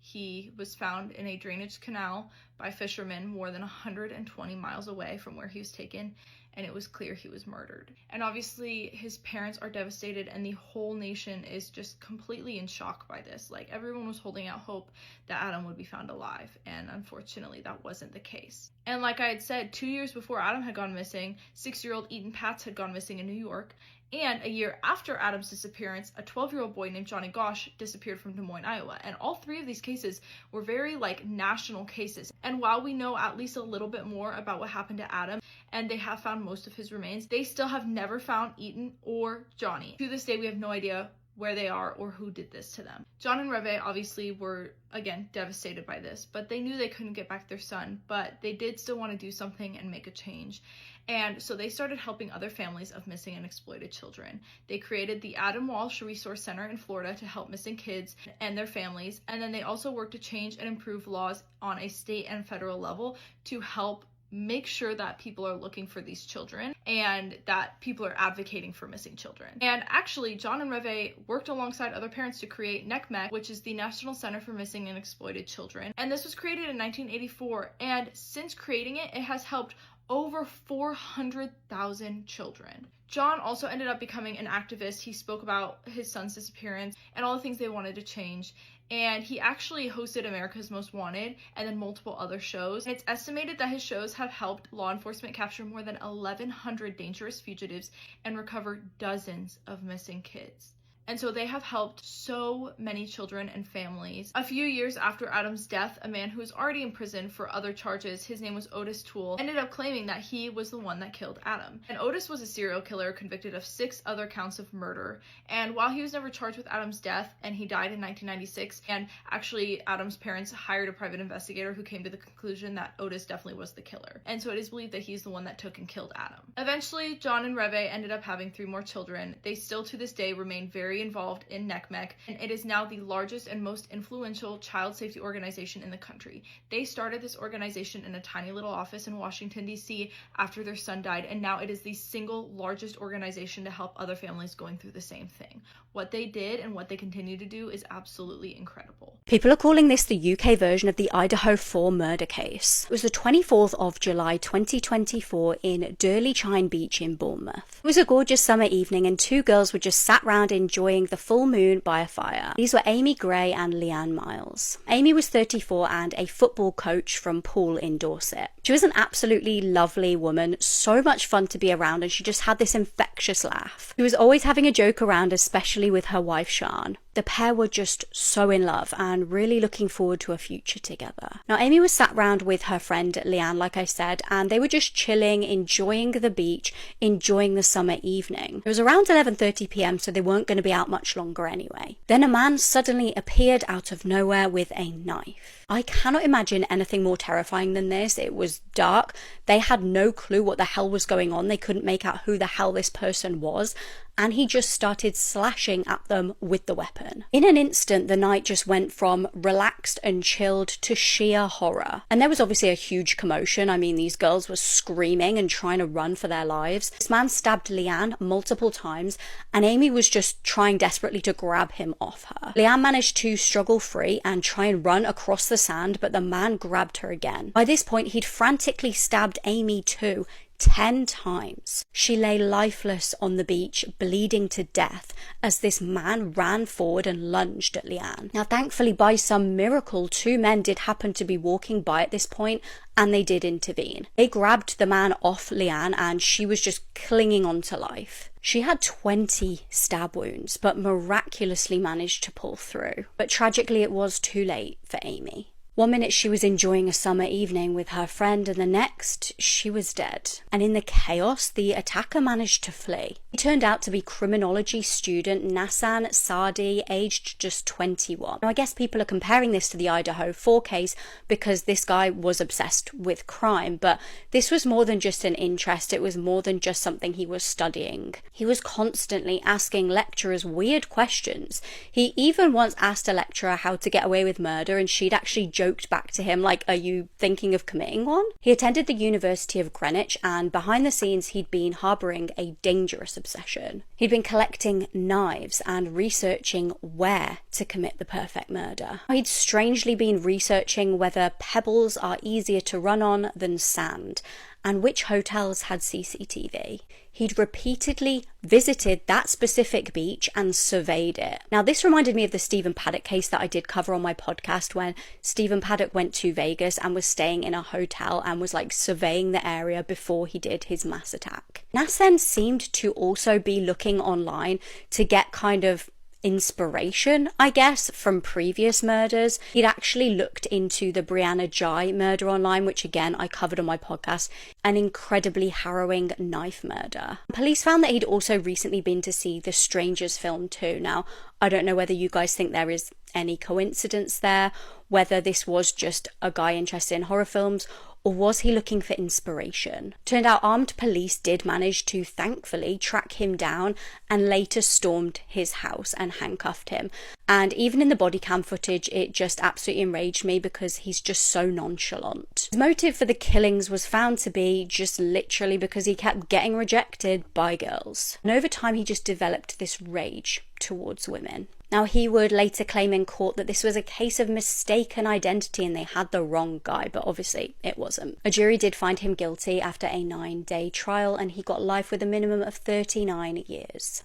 He was found in a drainage canal by fishermen more than 120 miles away from where he was taken, and it was clear he was murdered. And obviously, his parents are devastated, and the whole nation is just completely in shock by this. Everyone was holding out hope that Adam would be found alive, and unfortunately, that wasn't the case. And like I had said, 2 years before Adam had gone missing, 6-year-old Eaton Patz had gone missing in New York, and a year after Adam's disappearance, a 12-year-old boy named Johnny Gosch disappeared from Des Moines, Iowa. And all 3 of these cases were very national cases. And while we know at least a little bit more about what happened to Adam, and they have found most of his remains, they still have never found Eaton or Johnny. To this day, we have no idea where they are or who did this to them. John and Reve obviously were, again, devastated by this, but they knew they couldn't get back their son, but they did still want to do something and make a change. And so they started helping other families of missing and exploited children. They created the Adam Walsh Resource Center in Florida to help missing kids and their families, and then they also worked to change and improve laws on a state and federal level to help make sure that people are looking for these children and that people are advocating for missing children. And actually, John and Reve worked alongside other parents to create NCMEC, which is the National Center for Missing and Exploited Children. And this was created in 1984, and since creating it, it has helped over 400,000 children. John also ended up becoming an activist. He spoke about his son's disappearance and all the things they wanted to change. And he actually hosted America's Most Wanted and then multiple other shows. And it's estimated that his shows have helped law enforcement capture more than 1,100 dangerous fugitives and recover dozens of missing kids. And so they have helped so many children and families. A few years after Adam's death, a man who was already in prison for other charges, his name was Otis Toole, ended up claiming that he was the one that killed Adam. And Otis was a serial killer convicted of 6 other counts of murder. And while he was never charged with Adam's death, and he died in 1996, and actually Adam's parents hired a private investigator who came to the conclusion that Otis definitely was the killer. And so it is believed that he's the one that took and killed Adam. Eventually, John and Reve ended up having 3 more children. They still to this day remain very involved in NCMEC, and it is now the largest and most influential child safety organization in the country. They started this organization in a tiny little office in Washington, D.C. after their son died, and now it is the single largest organization to help other families going through the same thing. What they did and what they continue to do is absolutely incredible. People are calling this the UK version of the Idaho 4 murder case. It was the 24th of July 2024 in Durley Chine Beach in Bournemouth. It was a gorgeous summer evening and 2 girls were just sat round enjoying the full moon by a fire. These were Amy Gray and Leanne Miles. Amy was 34 and a football coach from Poole in Dorset. She was an absolutely lovely woman, so much fun to be around, and she just had this infectious laugh. She was always having a joke around, especially with her wife Sian. The pair were just so in love and really looking forward to a future together. Now, Amy was sat round with her friend Leanne, like I said, and they were just chilling, enjoying the beach, enjoying the summer evening. It was around 11:30 p.m, so they weren't going to be out much longer anyway. Then a man suddenly appeared out of nowhere with a knife. I cannot imagine anything more terrifying than this. It was dark. They had no clue what the hell was going on. They couldn't make out who the hell this person was. and he just started slashing at them with the weapon. In an instant, the night just went from relaxed and chilled to sheer horror. And there was obviously a huge commotion. I mean, these girls were screaming and trying to run for their lives. This man stabbed Leanne multiple times, and Amy was just trying desperately to grab him off her. Leanne managed to struggle free and try and run across the sand, but the man grabbed her again. By this point, he'd frantically stabbed Amy too, 10 times. She lay lifeless on the beach, bleeding to death, as this man ran forward and lunged at Leanne. Now, thankfully, by some miracle, 2 men did happen to be walking by at this point, and they did intervene. They grabbed the man off Leanne, and she was just clinging on to life. She had 20 stab wounds, but miraculously managed to pull through. But tragically, it was too late for Amy. One minute she was enjoying a summer evening with her friend, and the next she was dead. And in the chaos, the attacker managed to flee. He turned out to be criminology student Nassan Sadi, aged just 21. Now, I guess people are comparing this to the Idaho 4 case because this guy was obsessed with crime, but this was more than just an interest. It was more than just something he was studying. He was constantly asking lecturers weird questions. He even once asked a lecturer how to get away with murder, and she'd actually joked back to him like, "Are you thinking of committing one?" He attended the University of Greenwich, and behind the scenes he'd been harbouring a dangerous obsession. He'd been collecting knives and researching where to commit the perfect murder. He'd strangely been researching whether pebbles are easier to run on than sand, and which hotels had CCTV. He'd repeatedly visited that specific beach and surveyed it. Now, this reminded me of the Stephen Paddock case that I did cover on my podcast, when Stephen Paddock went to Vegas and was staying in a hotel and was like surveying the area before he did his mass attack. Nassen seemed to also be looking online to get kind of inspiration, I guess, from previous murders. He'd actually looked into the Brianna Jai murder online, which again I covered on my podcast, an incredibly harrowing knife murder. Police found that he'd also recently been to see the Strangers film too. Now, I don't know whether you guys think there is any coincidence there, whether this was just a guy interested in horror films, or was he looking for inspiration? Turned out armed police did manage to thankfully track him down and later stormed his house and handcuffed him. And even in the body cam footage, it just absolutely enraged me because he's just so nonchalant. His motive for the killings was found to be just literally because he kept getting rejected by girls. And over time, he just developed this rage towards women. Now, he would later claim in court that this was a case of mistaken identity and they had the wrong guy, but obviously it wasn't. A jury did find him guilty after a 9-day trial, and he got life with a minimum of 39 years.